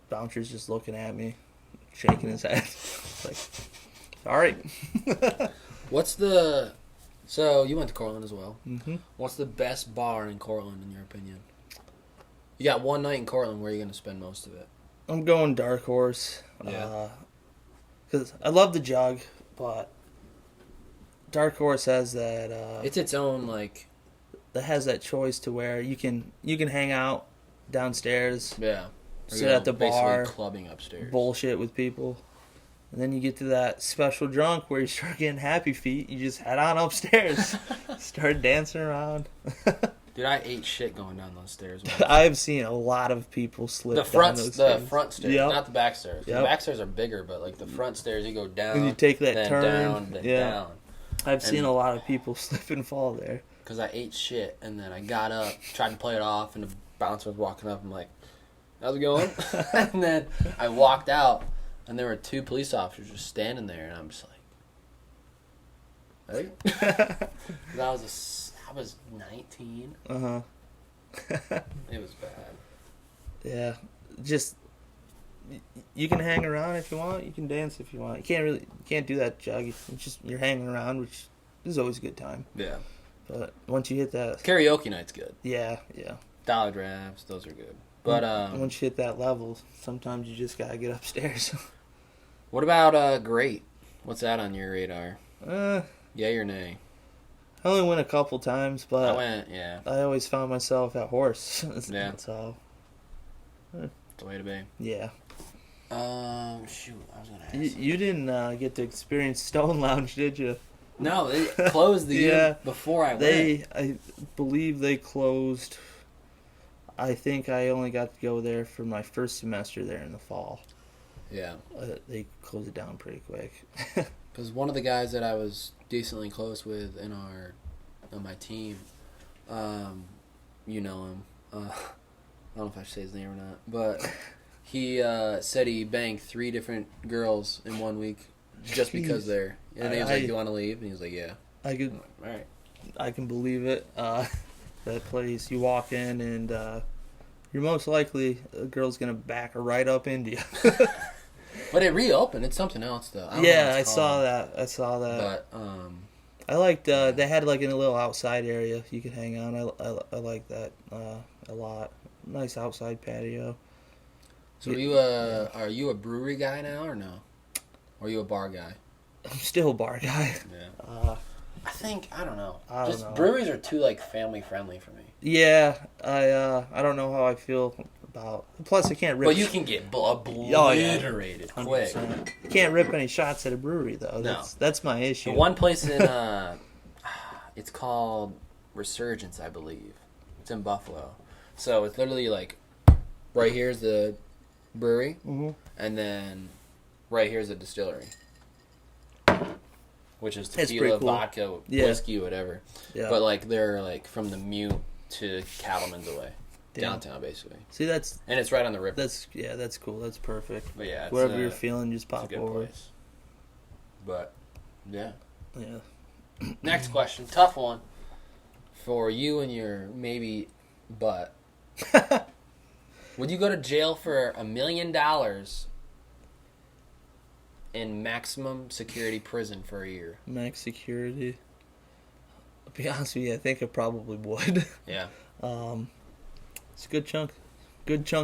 [SPEAKER 2] Bouncer's just looking at me, shaking his head. Like, all right.
[SPEAKER 1] So you went to Cortland as well.
[SPEAKER 2] Mm-hmm.
[SPEAKER 1] What's the best bar in Cortland, in your opinion? You got one night in Cortland. Where are you going to spend most of it?
[SPEAKER 2] I'm going Dark Horse.
[SPEAKER 1] Yeah.
[SPEAKER 2] Because I love the jug, but Dark Horse has that.
[SPEAKER 1] It's its own like.
[SPEAKER 2] That has that choice to where you can hang out downstairs.
[SPEAKER 1] Yeah.
[SPEAKER 2] Sit at the bar.
[SPEAKER 1] Clubbing upstairs.
[SPEAKER 2] Bullshit with people. And then you get to that special drunk where you start getting happy feet. You just head on upstairs. Start dancing around.
[SPEAKER 1] Dude, I ate shit going down those stairs.
[SPEAKER 2] I've seen a lot of people slip down those stairs.
[SPEAKER 1] The front stairs,
[SPEAKER 2] Yep.
[SPEAKER 1] not the back stairs.
[SPEAKER 2] Yep.
[SPEAKER 1] The back stairs are bigger, but like the front stairs, you go down.
[SPEAKER 2] And you take that
[SPEAKER 1] then
[SPEAKER 2] turn.
[SPEAKER 1] down, then down.
[SPEAKER 2] I've seen a lot of people slip and fall there.
[SPEAKER 1] Because I ate shit, and then I got up, tried to play it off, and the bouncer was walking up. I'm like, how's it going? And then I walked out, and there were 2 police officers just standing there, and I'm just like, hey? 'Cause I was 19.
[SPEAKER 2] Uh-huh.
[SPEAKER 1] It was bad.
[SPEAKER 2] Yeah, just you can hang around if you want. You can dance if you want. You can't do that jug. It's just you're hanging around, which is always a good time.
[SPEAKER 1] Yeah.
[SPEAKER 2] But once you hit that,
[SPEAKER 1] Karaoke night's good.
[SPEAKER 2] yeah.
[SPEAKER 1] Dollar drafts, those are good. But
[SPEAKER 2] once you hit that level, sometimes you just gotta get upstairs.
[SPEAKER 1] what about Great? What's that on your radar? Yay or nay?
[SPEAKER 2] I only went a couple times, but
[SPEAKER 1] I went, yeah.
[SPEAKER 2] I always found myself at horse.
[SPEAKER 1] Yeah.
[SPEAKER 2] So.
[SPEAKER 1] It's the way to be.
[SPEAKER 2] Yeah.
[SPEAKER 1] Shoot, I was gonna ask.
[SPEAKER 2] You didn't get to experience Stone Lounge, did you?
[SPEAKER 1] No, they closed the year before I went.
[SPEAKER 2] I believe they closed. I think I only got to go there for my first semester there in the fall.
[SPEAKER 1] Yeah.
[SPEAKER 2] They closed it down pretty quick.
[SPEAKER 1] Because one of the guys that I was decently close with on my team, you know him. I don't know if I should say his name or not, but he said he banged 3 different girls in 1 week just because they're. And he was like, "Do you want to leave?" And he was like, "Yeah."
[SPEAKER 2] I could.
[SPEAKER 1] All right.
[SPEAKER 2] I can believe it. That place, you walk in and you're most likely a girl's gonna back her right up into you.
[SPEAKER 1] But it reopened. It's something else, though.
[SPEAKER 2] I saw that.
[SPEAKER 1] But
[SPEAKER 2] I liked. They had like in a little outside area you could hang out. I like that a lot. Nice outside patio.
[SPEAKER 1] So are you a brewery guy now or no? Or are you a bar guy?
[SPEAKER 2] I'm still a bar guy.
[SPEAKER 1] Yeah. I don't know.
[SPEAKER 2] I don't know.
[SPEAKER 1] Breweries are too like family friendly for me.
[SPEAKER 2] Yeah, I don't know how I feel about. Plus, I can't rip.
[SPEAKER 1] But you can get obliterated quick.
[SPEAKER 2] 100%. You can't rip any shots at a brewery though.
[SPEAKER 1] No.
[SPEAKER 2] That's my issue.
[SPEAKER 1] The one place in it's called Resurgence, I believe. It's in Buffalo. So it's literally like right here's the brewery, and then right here's the distillery, which is tequila, cool. Vodka, whiskey, whatever. Yeah. But like they're like from the Mute to Cattleman's away, downtown basically.
[SPEAKER 2] See,
[SPEAKER 1] and it's right on the river.
[SPEAKER 2] That's cool. That's perfect.
[SPEAKER 1] But yeah,
[SPEAKER 2] wherever you're feeling, just pop over.
[SPEAKER 1] Place. But yeah.
[SPEAKER 2] Next
[SPEAKER 1] question, tough one for you and your maybe butt. Would you go to jail for $1 million in maximum security prison for a year?
[SPEAKER 2] Max security. I'll be honest with you, I think I probably would.
[SPEAKER 1] Yeah.
[SPEAKER 2] It's a good chunk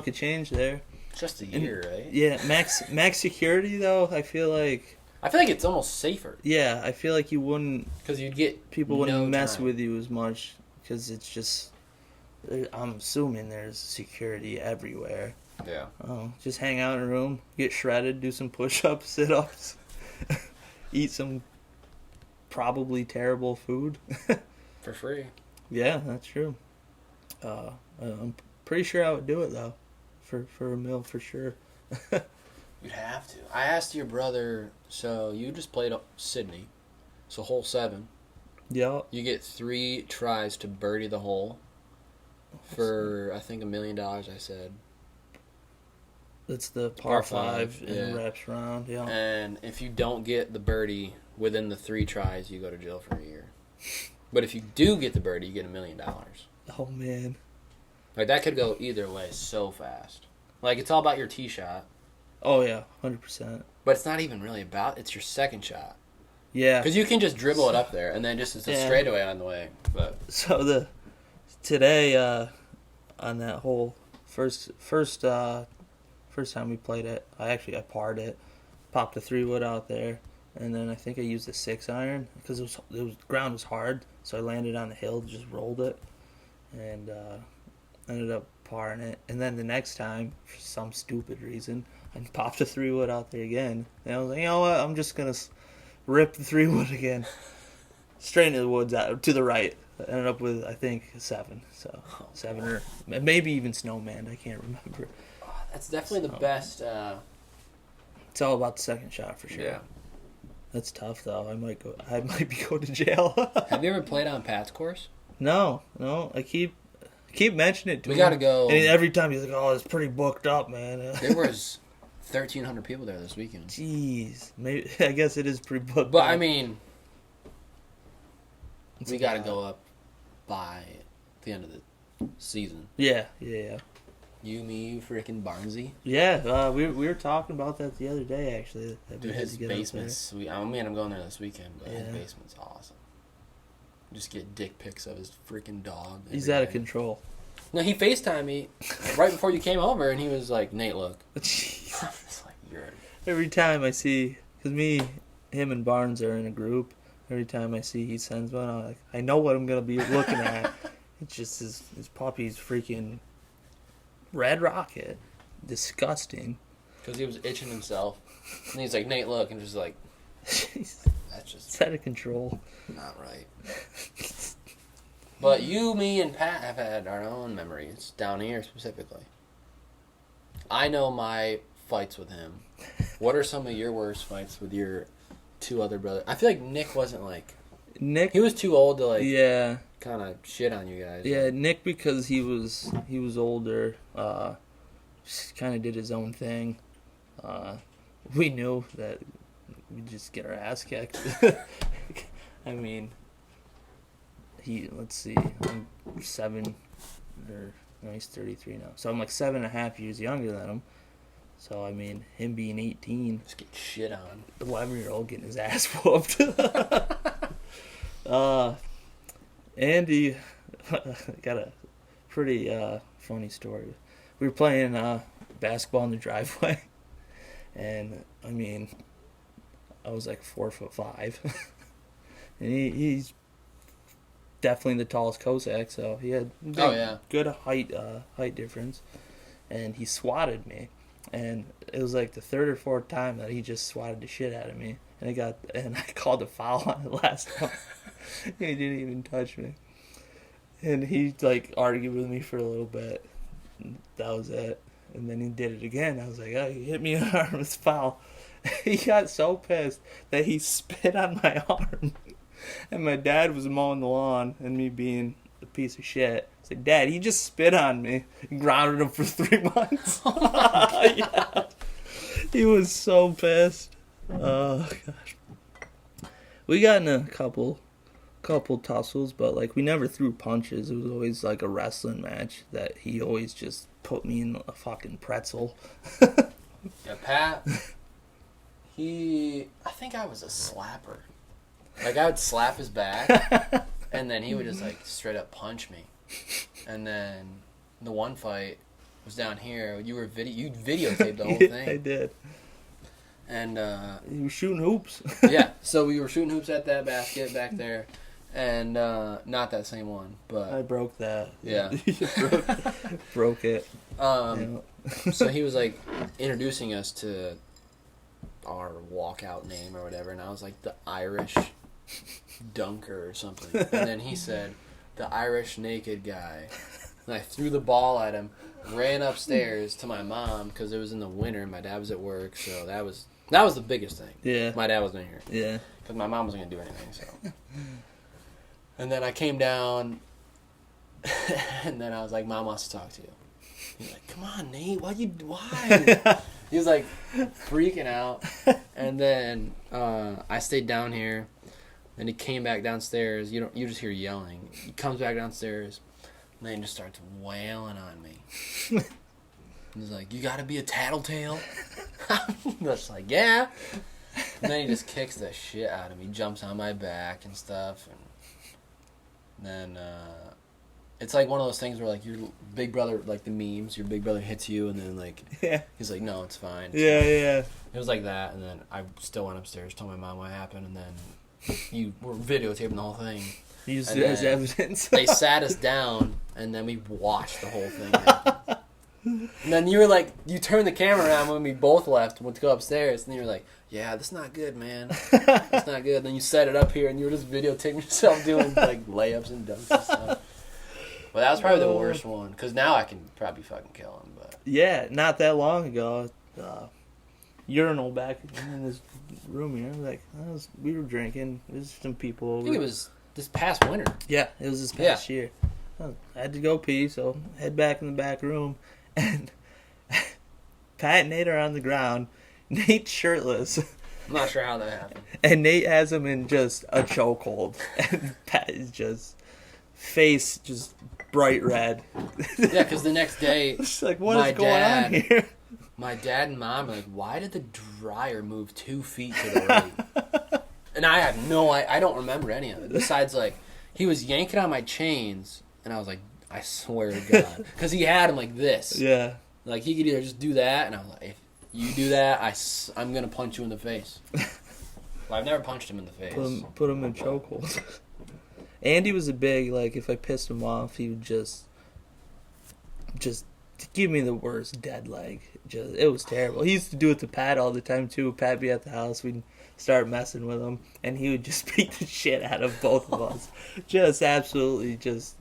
[SPEAKER 2] of change there.
[SPEAKER 1] Just a year, right?
[SPEAKER 2] Yeah, max security though. I feel like
[SPEAKER 1] it's almost safer.
[SPEAKER 2] Yeah, I feel like you wouldn't,
[SPEAKER 1] because you'd get
[SPEAKER 2] people wouldn't mess with you as much because it's just. I'm assuming there's security everywhere.
[SPEAKER 1] Yeah.
[SPEAKER 2] Just hang out in a room, get shredded, do some push-ups, sit-ups, eat some probably terrible food.
[SPEAKER 1] For free.
[SPEAKER 2] Yeah, that's true. I'm pretty sure I would do it, though. For a meal, for sure.
[SPEAKER 1] You'd have to. I asked your brother, so you just played Sydney, so hole 7.
[SPEAKER 2] Yeah.
[SPEAKER 1] You get 3 tries to birdie the hole. For I think $1 million, I said.
[SPEAKER 2] That's the par 5 and wraps around, yeah.
[SPEAKER 1] And if you don't get the birdie within the 3 tries, you go to jail for a year. But if you do get the birdie, you get $1 million.
[SPEAKER 2] Oh man,
[SPEAKER 1] like that could go either way so fast. Like it's all about your tee shot.
[SPEAKER 2] Oh yeah, 100%.
[SPEAKER 1] But it's not even really about. It's your second shot.
[SPEAKER 2] Yeah,
[SPEAKER 1] because you can just dribble it up there, and then just it's a straightaway on the way. But
[SPEAKER 2] so today on that whole first time we played it, I parred it, popped a 3-wood out there, and then I think I used a 6-iron because the ground was hard, so I landed on the hill, just rolled it, and ended up parring it. And then the next time, for some stupid reason, I popped a 3-wood out there again, and I was like, you know what, I'm just gonna rip the 3-wood again, straight into the woods out to the right. I ended up with, I think, 7. So 7 or maybe even Snowman. I can't remember.
[SPEAKER 1] That's definitely the best.
[SPEAKER 2] It's all about the second shot for sure.
[SPEAKER 1] Yeah.
[SPEAKER 2] That's tough though. I might go to jail.
[SPEAKER 1] Have you ever played on Pat's course?
[SPEAKER 2] No. I keep Keep mentioning it to
[SPEAKER 1] We
[SPEAKER 2] him.
[SPEAKER 1] gotta go.
[SPEAKER 2] And every time he's like, "Oh, it's pretty booked up, man."
[SPEAKER 1] There was 1,300 people there this weekend.
[SPEAKER 2] Jeez, maybe I guess it is pretty booked.
[SPEAKER 1] But
[SPEAKER 2] up.
[SPEAKER 1] I mean,
[SPEAKER 2] It's
[SPEAKER 1] we
[SPEAKER 2] a
[SPEAKER 1] gotta
[SPEAKER 2] lot.
[SPEAKER 1] go up by the end of the season.
[SPEAKER 2] Yeah.
[SPEAKER 1] You, me, you, freaking Barnesy.
[SPEAKER 2] Yeah, we were talking about that the other day, actually. That we
[SPEAKER 1] Dude,
[SPEAKER 2] had
[SPEAKER 1] his
[SPEAKER 2] to get up
[SPEAKER 1] basement's sweet. I mean, I'm going there this weekend, but his
[SPEAKER 2] Yeah.
[SPEAKER 1] basement's awesome. Just get dick pics of his freaking dog.
[SPEAKER 2] there. He's
[SPEAKER 1] every
[SPEAKER 2] out of
[SPEAKER 1] day.
[SPEAKER 2] control.
[SPEAKER 1] No, he FaceTimed me right before you came over, and he was like, "Nate, look."
[SPEAKER 2] Jeez.
[SPEAKER 1] It's like, you're...
[SPEAKER 2] Every time I see, because him and Barnes are in a group. Every time I see he sends one, I'm like, I know what I'm gonna be looking at. It's just his puppy's freaking red rocket, disgusting.
[SPEAKER 1] Because he was itching himself. And he's like, "Nate, look." And just like,
[SPEAKER 2] Jeez,
[SPEAKER 1] that's just
[SPEAKER 2] it's out of control.
[SPEAKER 1] not right. But you, me, and Pat have had our own memories down here specifically. I know my fights with him. What are some of your worst fights with your two other brothers? I feel like Nick wasn't like...
[SPEAKER 2] Nick,
[SPEAKER 1] He was too old to like
[SPEAKER 2] yeah,
[SPEAKER 1] kind of shit on you guys.
[SPEAKER 2] yeah. Nick, because he was older, just kind of did his own thing. We knew that we'd just get our ass kicked. I mean, let's see, I'm 7, or no, he's 33 now. So I'm like 7.5 years younger than him. So, I mean, him being 18,
[SPEAKER 1] Just get shit on.
[SPEAKER 2] the 11-year-old getting his ass whooped. Andy got a pretty funny story. We were playing basketball in the driveway, and I mean, I was like 4'5", and he's definitely the tallest Cossack, so he had good height difference, and he swatted me, and it was like the third or fourth time that he just swatted the shit out of me, and I called a foul on it last time. He didn't even touch me. And he, like, argued with me for a little bit. And that was it. And then he did it again. I was like, "Oh, you hit me in the arm. It's foul." He got so pissed that he spit on my arm. And my dad was mowing the lawn, and me being a piece of shit, I said, "Dad, he just spit on me." And grounded him for 3 months. Yeah. He was so pissed. Oh, gosh. We got in a couple tussles, but like we never threw punches. It was always like a wrestling match that he always just put me in a fucking pretzel.
[SPEAKER 1] Yeah, Pat, I think I was a slapper. Like, I would slap his back, and then he would just like straight up punch me. And then the one fight was down here. You videotaped the whole thing.
[SPEAKER 2] I did.
[SPEAKER 1] And
[SPEAKER 2] He was shooting hoops.
[SPEAKER 1] yeah, so we were shooting hoops at that basket back there, and not that same one, but
[SPEAKER 2] I broke that.
[SPEAKER 1] yeah.
[SPEAKER 2] broke it.
[SPEAKER 1] So he was like introducing us to our walkout name or whatever, and I was like the Irish dunker or something, and then he said the Irish naked guy, and I threw the ball at him, ran upstairs to my mom because it was in the winter, my dad was at work, so that was the biggest thing.
[SPEAKER 2] Yeah.
[SPEAKER 1] My dad wasn't here.
[SPEAKER 2] Yeah.
[SPEAKER 1] Because my mom wasn't going to do anything, so. And then I came down, and then I was like, "Mom wants to talk to you." He's like, "Come on, Nate, why?" He was like freaking out. And then I stayed down here, and he came back downstairs. You just hear yelling. He comes back downstairs, and then he just starts wailing on me. He's like, "You got to be a tattletale?" I'm just like, "Yeah." And then he just kicks the shit out of me, jumps on my back and stuff, and then it's like one of those things where like your big brother, like the memes, your big brother hits you, and then like he's like, "No, it's fine."
[SPEAKER 2] Yeah.
[SPEAKER 1] It was like that, and then I still went upstairs, told my mom what happened, and then you were videotaping the whole thing.
[SPEAKER 2] Used it as evidence.
[SPEAKER 1] They sat us down, and then we watched the whole thing happen. And then you were like, you turned the camera around when we both left, went to go upstairs, and you were like, "Yeah, this is not good, man. It's not good." And then you set it up here, and you were just videotaping yourself doing like layups and dunks and stuff. Well, that was probably the worst one, because now I can probably fucking kill him. But
[SPEAKER 2] Yeah, not that long ago, urinal back in this room here. Like we were drinking. There's some people over.
[SPEAKER 1] I think it was this past winter.
[SPEAKER 2] Yeah, it was this past year. I had to go pee, so head back in the back room, and Pat and Nate are on the ground. Nate's shirtless.
[SPEAKER 1] I'm not sure how that happened.
[SPEAKER 2] And Nate has him in just a chokehold. And Pat is just, face just bright red.
[SPEAKER 1] Yeah, because the next day,
[SPEAKER 2] It's like, what is going on here?
[SPEAKER 1] My dad and mom are like, why did the dryer move 2 feet to the right? And I have I don't remember any of it. Besides, like, he was yanking on my chains, and I was like, I swear to God. Because he had him like this.
[SPEAKER 2] Yeah.
[SPEAKER 1] Like, he could either just do that, and I was like, if you do that, I'm going to punch you in the face. Well, I've never punched him in the face.
[SPEAKER 2] Put him in chokehold. Andy was a big, like, if I pissed him off, he would just give me the worst dead leg. It was terrible. He used to do it to Pat all the time, too. Pat be at the house, we'd start messing with him, and he would just beat the shit out of both of us. Just absolutely just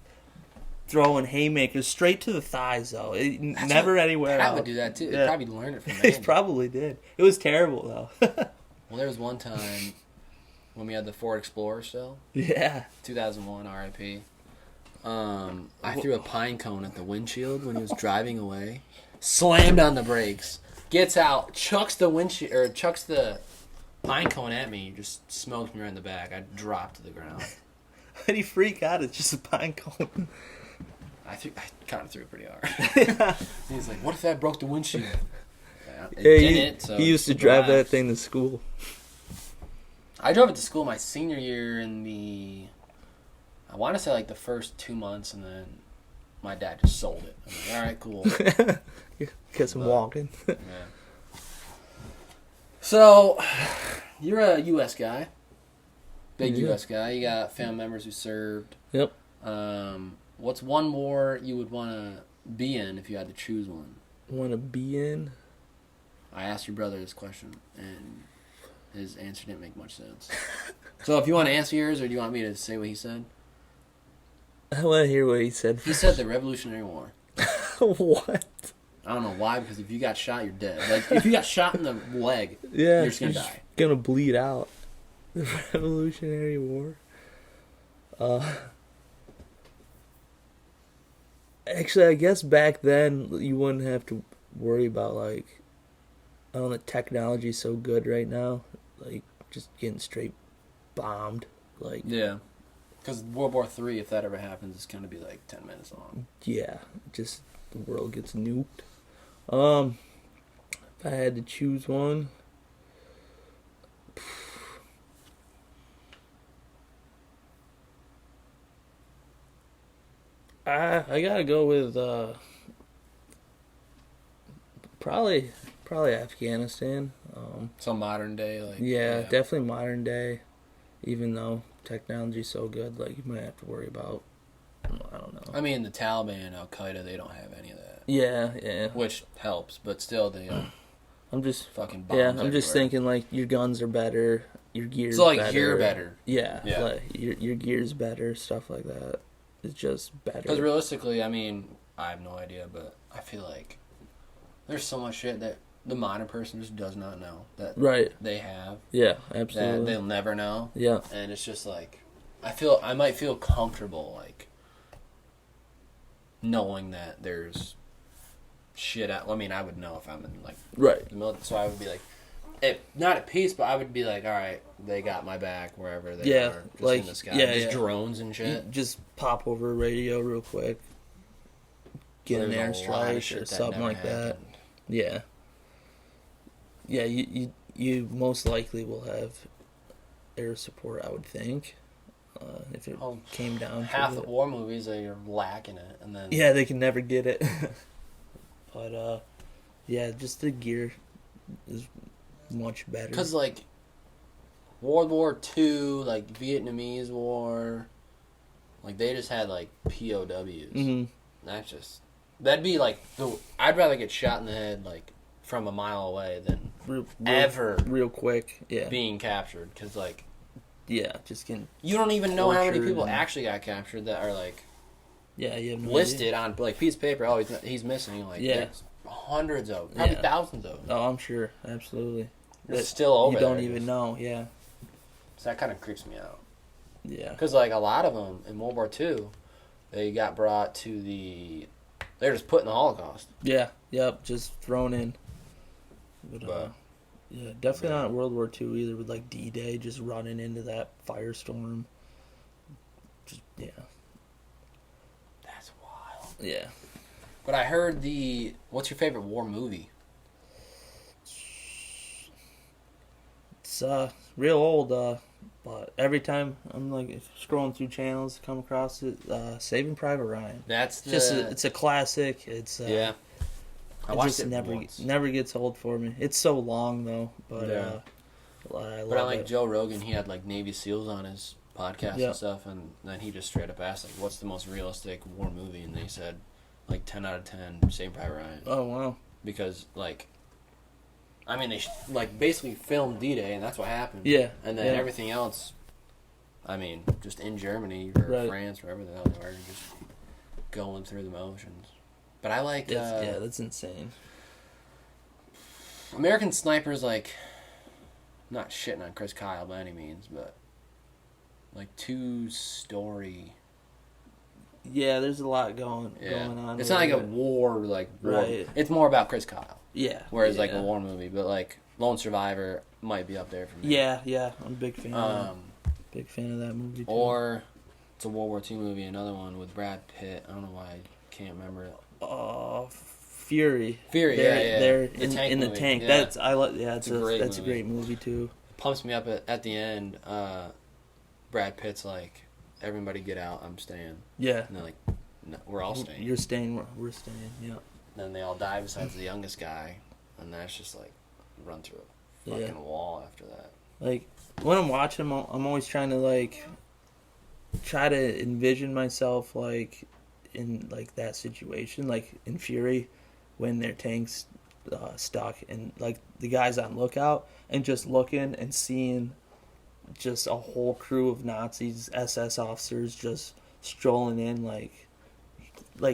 [SPEAKER 2] throwing haymakers straight to the thighs, though. Never anywhere else.
[SPEAKER 1] Pat would do that, too.
[SPEAKER 2] Yeah.
[SPEAKER 1] He probably learned it from
[SPEAKER 2] He
[SPEAKER 1] Andy.
[SPEAKER 2] probably did. It was terrible, though.
[SPEAKER 1] Well, there was one time when we had the Ford Explorer still.
[SPEAKER 2] Yeah.
[SPEAKER 1] 2001, RIP. I threw a pine cone at the windshield when he was driving away. Slammed on the brakes. Gets out, chucks the pine cone at me. Just smoked me right in the back. I dropped to the ground.
[SPEAKER 2] When he freak out, it's just a pine cone.
[SPEAKER 1] I kind of threw it pretty hard. He's like, "What if that broke the windshield?" Yeah, it didn't. So
[SPEAKER 2] he used to drive that thing to school.
[SPEAKER 1] I drove it to school my senior year I want to say like the first 2 months, and then my dad just sold it. I'm like, all right, cool.
[SPEAKER 2] Guess I'm walking.
[SPEAKER 1] Yeah. So, you're a U.S. guy. Big U.S. guy. You got family members who served.
[SPEAKER 2] Yep.
[SPEAKER 1] What's one war you would want to be in if you had to choose one?
[SPEAKER 2] Want to be in?
[SPEAKER 1] I asked your brother this question, and his answer didn't make much sense. So if you want to answer yours, or do you want me to say what he said?
[SPEAKER 2] I want to hear what he said.
[SPEAKER 1] He said the Revolutionary War.
[SPEAKER 2] What?
[SPEAKER 1] I don't know why, because if you got shot, you're dead. Like, if you got shot in the leg,
[SPEAKER 2] Yeah,
[SPEAKER 1] you're just going to die.
[SPEAKER 2] Gonna bleed out. The Revolutionary War. Actually, I guess back then you wouldn't have to worry about, like, I don't know, technology's so good right now. Like, just getting straight bombed. Like,
[SPEAKER 1] Yeah. Because World War III, if that ever happens, it's going to be like 10 minutes long.
[SPEAKER 2] yeah, just the world gets nuked. If I had to choose one, I gotta go with probably Afghanistan.
[SPEAKER 1] So modern day, like...
[SPEAKER 2] Yeah, definitely modern day. Even though technology's so good, like, you might have to worry about, I don't know.
[SPEAKER 1] I mean, the Taliban, Al-Qaeda, they don't have any of that.
[SPEAKER 2] Yeah.
[SPEAKER 1] Which helps, but still, they
[SPEAKER 2] I'm just
[SPEAKER 1] fucking bombs
[SPEAKER 2] I'm
[SPEAKER 1] everywhere.
[SPEAKER 2] just thinking, like, your guns are better, your gear's
[SPEAKER 1] So, like,
[SPEAKER 2] better.
[SPEAKER 1] you're better.
[SPEAKER 2] Yeah.
[SPEAKER 1] Yeah.
[SPEAKER 2] Like, your gear's better, stuff like that. It's just better.
[SPEAKER 1] Because realistically, I mean, I have no idea, but I feel like there's so much shit that the modern person just does not know that
[SPEAKER 2] Right.
[SPEAKER 1] they have.
[SPEAKER 2] Yeah,
[SPEAKER 1] That
[SPEAKER 2] absolutely.
[SPEAKER 1] they'll never know.
[SPEAKER 2] Yeah.
[SPEAKER 1] And it's just like, I might feel comfortable, like, knowing that there's shit out. Well, I mean, I would know if I'm in, like,
[SPEAKER 2] Right.
[SPEAKER 1] the military, so I would be like, not at peace, but I would be like, all right, they got my back wherever they
[SPEAKER 2] Yeah,
[SPEAKER 1] are. Just
[SPEAKER 2] like,
[SPEAKER 1] in the sky.
[SPEAKER 2] yeah,
[SPEAKER 1] just
[SPEAKER 2] yeah.
[SPEAKER 1] drones and
[SPEAKER 2] You
[SPEAKER 1] shit.
[SPEAKER 2] just pop over a radio real quick. Get an
[SPEAKER 1] There's a lot of
[SPEAKER 2] airstrike
[SPEAKER 1] shit
[SPEAKER 2] or
[SPEAKER 1] that
[SPEAKER 2] something
[SPEAKER 1] never
[SPEAKER 2] like that.
[SPEAKER 1] happened.
[SPEAKER 2] Yeah. Yeah, you most likely will have air support, I would think. If it
[SPEAKER 1] Oh,
[SPEAKER 2] came down
[SPEAKER 1] Half
[SPEAKER 2] to
[SPEAKER 1] the
[SPEAKER 2] it.
[SPEAKER 1] war movies, they're lacking it. And then
[SPEAKER 2] Yeah, they can never get it. But, yeah, just the gear is much better.
[SPEAKER 1] Because, like, World War II, like, Vietnamese War, like, they just had, like, POWs.
[SPEAKER 2] Mhm.
[SPEAKER 1] That'd be, like, I'd rather get shot in the head, like, from a mile away than
[SPEAKER 2] real quick. Yeah.
[SPEAKER 1] being captured. Because, like,
[SPEAKER 2] Yeah, just getting...
[SPEAKER 1] you don't even know how many
[SPEAKER 2] tortured
[SPEAKER 1] people
[SPEAKER 2] and-
[SPEAKER 1] actually got captured that are, like,
[SPEAKER 2] Yeah, you have no
[SPEAKER 1] listed
[SPEAKER 2] idea.
[SPEAKER 1] on, like, piece of paper. Oh, he's missing. Like,
[SPEAKER 2] Yeah.
[SPEAKER 1] there's hundreds of them. Probably
[SPEAKER 2] Yeah.
[SPEAKER 1] thousands of them.
[SPEAKER 2] Oh, I'm sure. Absolutely.
[SPEAKER 1] It's still over
[SPEAKER 2] You don't
[SPEAKER 1] there.
[SPEAKER 2] even know, yeah.
[SPEAKER 1] So that kind of creeps me out.
[SPEAKER 2] Yeah.
[SPEAKER 1] Because, like, a lot of them in World War II, They got brought to the... They're just put in the Holocaust.
[SPEAKER 2] Yeah, yep, just thrown in. But, yeah, definitely not World War II either, with like D-Day just running into that firestorm. Just, yeah.
[SPEAKER 1] That's wild.
[SPEAKER 2] Yeah.
[SPEAKER 1] But I heard the... What's your favorite war movie?
[SPEAKER 2] It's real old, but every time I'm like scrolling through channels, come across it, Saving Private Ryan.
[SPEAKER 1] That's the...
[SPEAKER 2] It's a classic. It's
[SPEAKER 1] yeah. I
[SPEAKER 2] it
[SPEAKER 1] watched
[SPEAKER 2] just
[SPEAKER 1] it
[SPEAKER 2] never
[SPEAKER 1] once.
[SPEAKER 2] never gets old for me. It's so long though, but
[SPEAKER 1] Yeah.
[SPEAKER 2] I love
[SPEAKER 1] But I like
[SPEAKER 2] it.
[SPEAKER 1] Joe Rogan. He had like Navy SEALs on his podcast
[SPEAKER 2] Yeah.
[SPEAKER 1] and stuff, and then he just straight up asked like, "What's the most realistic war movie?" And they said like 10 out of 10, Saving Private Ryan.
[SPEAKER 2] Oh wow.
[SPEAKER 1] Because like, I mean, they like basically filmed D-Day, and that's what happened.
[SPEAKER 2] Yeah.
[SPEAKER 1] And then
[SPEAKER 2] yeah.
[SPEAKER 1] everything else, I mean, just in Germany or
[SPEAKER 2] Right.
[SPEAKER 1] France, wherever the hell they were, just going through the motions. But I like
[SPEAKER 2] Yeah, that's insane.
[SPEAKER 1] American Sniper's like, not shitting on Chris Kyle by any means, but like too story.
[SPEAKER 2] Yeah, there's a lot going
[SPEAKER 1] Yeah.
[SPEAKER 2] on.
[SPEAKER 1] It's
[SPEAKER 2] with
[SPEAKER 1] not like a
[SPEAKER 2] it.
[SPEAKER 1] war, war.
[SPEAKER 2] Right.
[SPEAKER 1] It's more about Chris Kyle.
[SPEAKER 2] Yeah.
[SPEAKER 1] Whereas like
[SPEAKER 2] yeah.
[SPEAKER 1] a war movie, but like Lone Survivor might be up there for me.
[SPEAKER 2] Yeah, I'm a big fan. Of that. Big fan of that movie too.
[SPEAKER 1] Or it's a World War II movie, another one with Brad Pitt. I don't know why I can't remember it.
[SPEAKER 2] Fury.
[SPEAKER 1] Fury,
[SPEAKER 2] They're
[SPEAKER 1] The
[SPEAKER 2] in
[SPEAKER 1] tank
[SPEAKER 2] the
[SPEAKER 1] movie,
[SPEAKER 2] tank.
[SPEAKER 1] yeah.
[SPEAKER 2] That's a
[SPEAKER 1] great
[SPEAKER 2] great movie too.
[SPEAKER 1] Pumps me up at the end. Brad Pitt's like, everybody get out, I'm staying.
[SPEAKER 2] Yeah.
[SPEAKER 1] And they're like, no, we're all staying.
[SPEAKER 2] You're staying. We're staying. Yeah.
[SPEAKER 1] Then they all die besides the youngest guy, and that's just like run through a fucking wall after that.
[SPEAKER 2] Like when I'm watching, I'm always trying to try to envision myself like in like that situation, like in Fury, when their tanks stuck and like the guys on lookout and just looking and seeing just a whole crew of Nazis, SS officers just strolling in like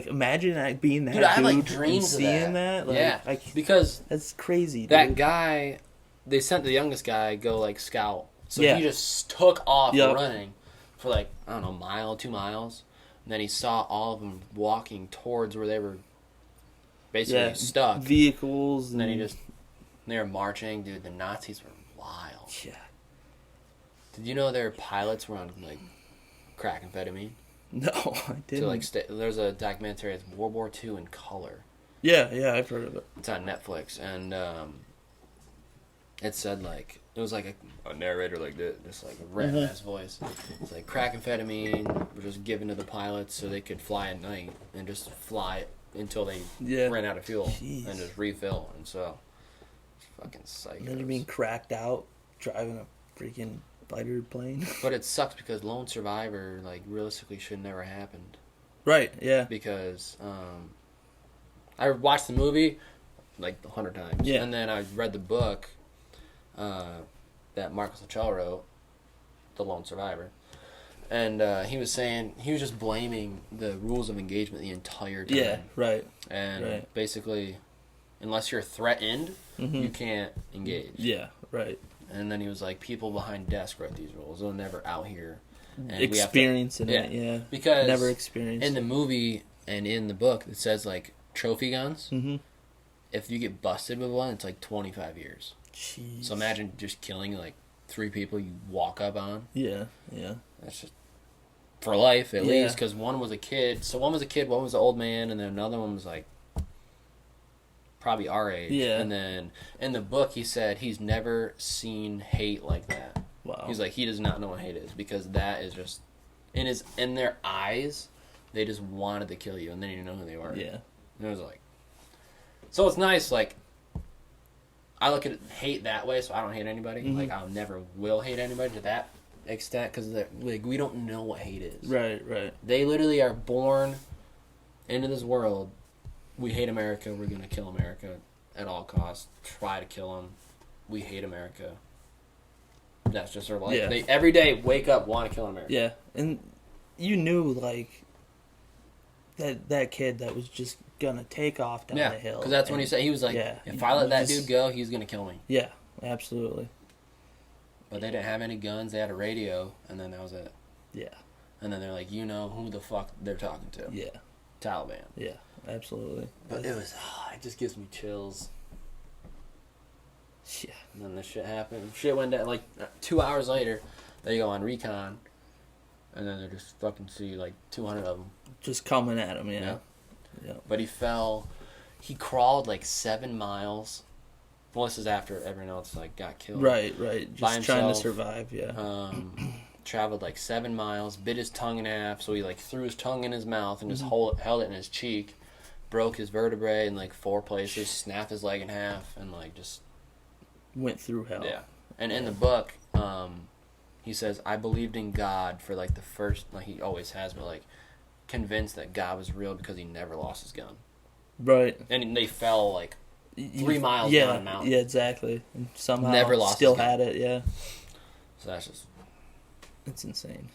[SPEAKER 2] imagine being that
[SPEAKER 1] Dude, I have,
[SPEAKER 2] dude
[SPEAKER 1] like, dreams
[SPEAKER 2] and
[SPEAKER 1] of
[SPEAKER 2] seeing
[SPEAKER 1] that.
[SPEAKER 2] that.
[SPEAKER 1] Yeah, because
[SPEAKER 2] that's crazy.
[SPEAKER 1] that
[SPEAKER 2] dude.
[SPEAKER 1] guy, they sent the youngest guy go like scout, so
[SPEAKER 2] Yeah.
[SPEAKER 1] he just took off
[SPEAKER 2] Yep.
[SPEAKER 1] running for like, I don't know, a mile, 2 miles, and then he saw all of them walking towards where they were basically stuck.
[SPEAKER 2] Vehicles
[SPEAKER 1] And then they were marching. Dude, the Nazis were wild.
[SPEAKER 2] Yeah.
[SPEAKER 1] Did you know their pilots were on like crack amphetamine?
[SPEAKER 2] No, I didn't.
[SPEAKER 1] To like there's a documentary. It's World War II in color.
[SPEAKER 2] Yeah, I've heard of it.
[SPEAKER 1] It's on Netflix, and it said like it was like a narrator like this, just like a red ass voice. It's like crack amphetamine were just given to the pilots so they could fly at night and just fly until they ran out of fuel and just refill. And so, fucking psychos.
[SPEAKER 2] Imagine being cracked out driving a freaking fighter plane.
[SPEAKER 1] But it sucks because Lone Survivor, like, realistically should never happened.
[SPEAKER 2] Right, yeah.
[SPEAKER 1] Because I watched the movie like 100 times.
[SPEAKER 2] Yeah.
[SPEAKER 1] And then I read the book that Marcus Lachelle wrote, The Lone Survivor. And he was saying, he was just blaming the rules of engagement the entire time.
[SPEAKER 2] Yeah, right.
[SPEAKER 1] And basically, unless you're threatened, you can't engage.
[SPEAKER 2] Yeah, right.
[SPEAKER 1] And then he was like, people behind desk wrote these rules. They're never out here. And
[SPEAKER 2] Experiencing it, yeah.
[SPEAKER 1] Because
[SPEAKER 2] never experienced
[SPEAKER 1] in the movie and in the book, it says, like, trophy guns.
[SPEAKER 2] Mm-hmm.
[SPEAKER 1] If you get busted with one, it's like 25 years.
[SPEAKER 2] Jeez.
[SPEAKER 1] So imagine just killing, like, 3 people you walk up on.
[SPEAKER 2] Yeah.
[SPEAKER 1] That's just for life, at least, because one was a kid. So one was a kid, one was an old man, and then another one was, like, probably our age.
[SPEAKER 2] Yeah.
[SPEAKER 1] And then in the book, he said he's never seen hate like that.
[SPEAKER 2] Wow.
[SPEAKER 1] He's like, he does not know what hate is, because that is just in their eyes, they just wanted to kill you, and then you know who they were.
[SPEAKER 2] Yeah.
[SPEAKER 1] And it was like, so it's nice. Like, I look at hate that way, so I don't hate anybody.
[SPEAKER 2] Mm-hmm.
[SPEAKER 1] Like, I never will hate anybody to that extent, because like we don't know what hate is.
[SPEAKER 2] Right.
[SPEAKER 1] They literally are born into this world. We hate America. We're gonna kill America at all costs. Try to kill them. We hate America. That's just their life.
[SPEAKER 2] Yeah.
[SPEAKER 1] They every day wake up want to kill America.
[SPEAKER 2] Yeah, and you knew like that kid that was just gonna take off down the hill.
[SPEAKER 1] Because that's when he said, he was like, if I let that dude go, he's gonna kill me.
[SPEAKER 2] Yeah, absolutely.
[SPEAKER 1] But they didn't have any guns. They had a radio, and then that was it.
[SPEAKER 2] Yeah.
[SPEAKER 1] And then they're like, you know who the fuck they're talking to.
[SPEAKER 2] Yeah.
[SPEAKER 1] Taliban.
[SPEAKER 2] Yeah, absolutely.
[SPEAKER 1] But it just gives me chills.
[SPEAKER 2] Yeah.
[SPEAKER 1] And then this shit happened. Shit went down, like, 2 hours later, they go on recon, and then they just fucking see, like, 200 of them.
[SPEAKER 2] Just coming at him, yeah.
[SPEAKER 1] But he crawled, like, 7 miles. Well, this is after everyone else, like, got killed.
[SPEAKER 2] Right. Just trying to
[SPEAKER 1] himself.
[SPEAKER 2] survive, yeah.
[SPEAKER 1] Traveled, like, 7 miles, bit his tongue in half, so he, like, threw his tongue in his mouth and just held it in his cheek, broke his vertebrae in, like, 4 places, snapped his leg in half, and, like, just...
[SPEAKER 2] Went through hell.
[SPEAKER 1] Yeah. And in the book, he says, I believed in God for, like, the first... Like, he always has, but, like, convinced that God was real because he never lost his gun.
[SPEAKER 2] Right.
[SPEAKER 1] And they fell, like, 3 miles down a mountain.
[SPEAKER 2] Yeah, exactly. And somehow
[SPEAKER 1] Never lost
[SPEAKER 2] still
[SPEAKER 1] his gun.
[SPEAKER 2] had it, yeah.
[SPEAKER 1] So that's just...
[SPEAKER 2] It's insane.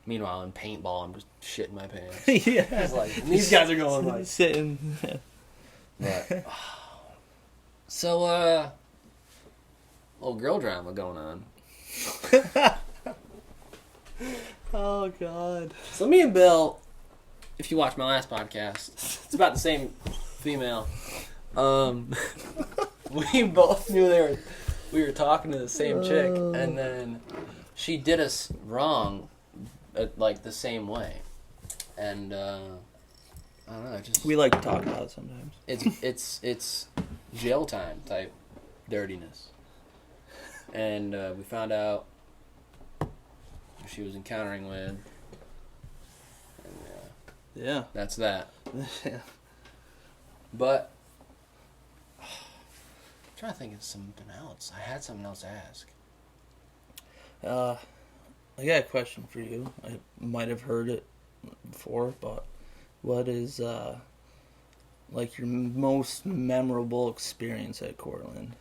[SPEAKER 1] Meanwhile, in paintball, I'm just shitting my pants.
[SPEAKER 2] Yeah.
[SPEAKER 1] It's like, these guys are going, like...
[SPEAKER 2] Sitting...
[SPEAKER 1] But, so, little girl drama going on.
[SPEAKER 2] Oh, God.
[SPEAKER 1] So me and Bill, if you watch my last podcast, it's about the same female. We both knew we were talking to the same chick, and then she did us wrong, like the same way, and I don't know.
[SPEAKER 2] We like to talk about it sometimes.
[SPEAKER 1] It's jail time type dirtiness, and we found out who she was encountering with. And,
[SPEAKER 2] yeah.
[SPEAKER 1] that's that.
[SPEAKER 2] Yeah.
[SPEAKER 1] But I'm trying to think of something else. I had something else to ask.
[SPEAKER 2] I got a question for you. I might have heard it before, but what is like your most memorable experience at Cortland?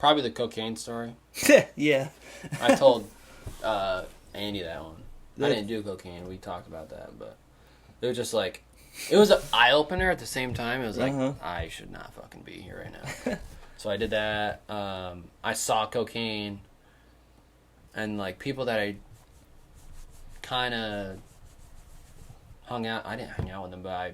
[SPEAKER 1] Probably the cocaine story.
[SPEAKER 2] Yeah.
[SPEAKER 1] I told Andy that one. I didn't do cocaine. We talked about that, but it was just like, it was an eye opener at the same time. It was like, I should not fucking be here right now. So I did that. I saw cocaine, and like people that I kind of hung out. I didn't hang out with them, but I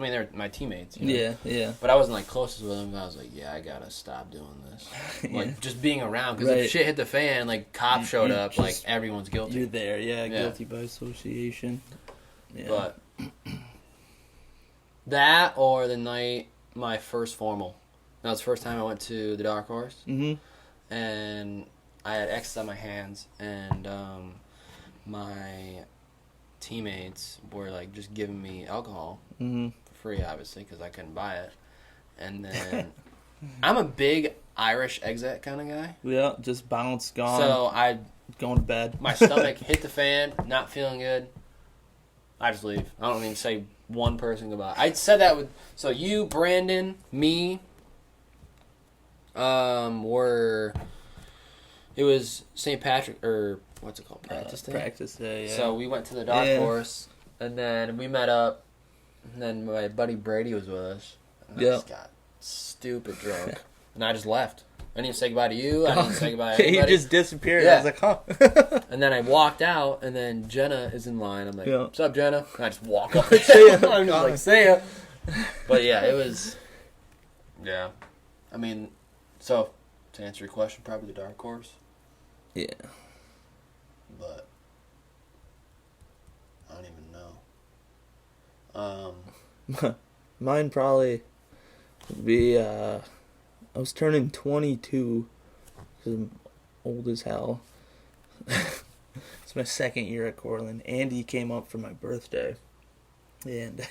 [SPEAKER 1] mean, they're my teammates. You know?
[SPEAKER 2] Yeah.
[SPEAKER 1] But I wasn't like closest with them. I was like, yeah, I gotta stop doing this. Like just being around, because if shit hit the fan, like cops showed up, like everyone's guilty.
[SPEAKER 2] You're there, guilty by association. Yeah.
[SPEAKER 1] But that or the night my first formal. That was the first time I went to the Dark Horse. Mm-hmm. And I had X's on my hands, and my teammates were like just giving me alcohol for free, obviously, because I couldn't buy it. And then I'm a big Irish exit kind of guy.
[SPEAKER 2] Yeah, just bounce, gone.
[SPEAKER 1] So I
[SPEAKER 2] going to bed.
[SPEAKER 1] My stomach hit the fan, not feeling good. I just leave. I don't even say one person goodbye. I said that with you, Brandon, me. It was St. Patrick, or what's it called? Practice Day?
[SPEAKER 2] Practice Day, yeah.
[SPEAKER 1] So we went to the Dark Horse, and then we met up, and then my buddy Brady was with us. And I just got stupid drunk. And I just left. I didn't even say goodbye to you. I didn't say goodbye to anybody.
[SPEAKER 2] He just disappeared.
[SPEAKER 1] Yeah.
[SPEAKER 2] I was like, huh.
[SPEAKER 1] And then I walked out, and then Jenna is in line. I'm like, what's up, Jenna? And I just walk up.
[SPEAKER 2] I'm
[SPEAKER 1] just like, see ya. But yeah, it was... Yeah. I mean, so, to answer your question, probably the Dark Horse.
[SPEAKER 2] Yeah.
[SPEAKER 1] But I don't even know.
[SPEAKER 2] Mine probably would be, I was turning 22, because I'm old as hell. It's my second year at Cortland. Andy came up for my birthday. And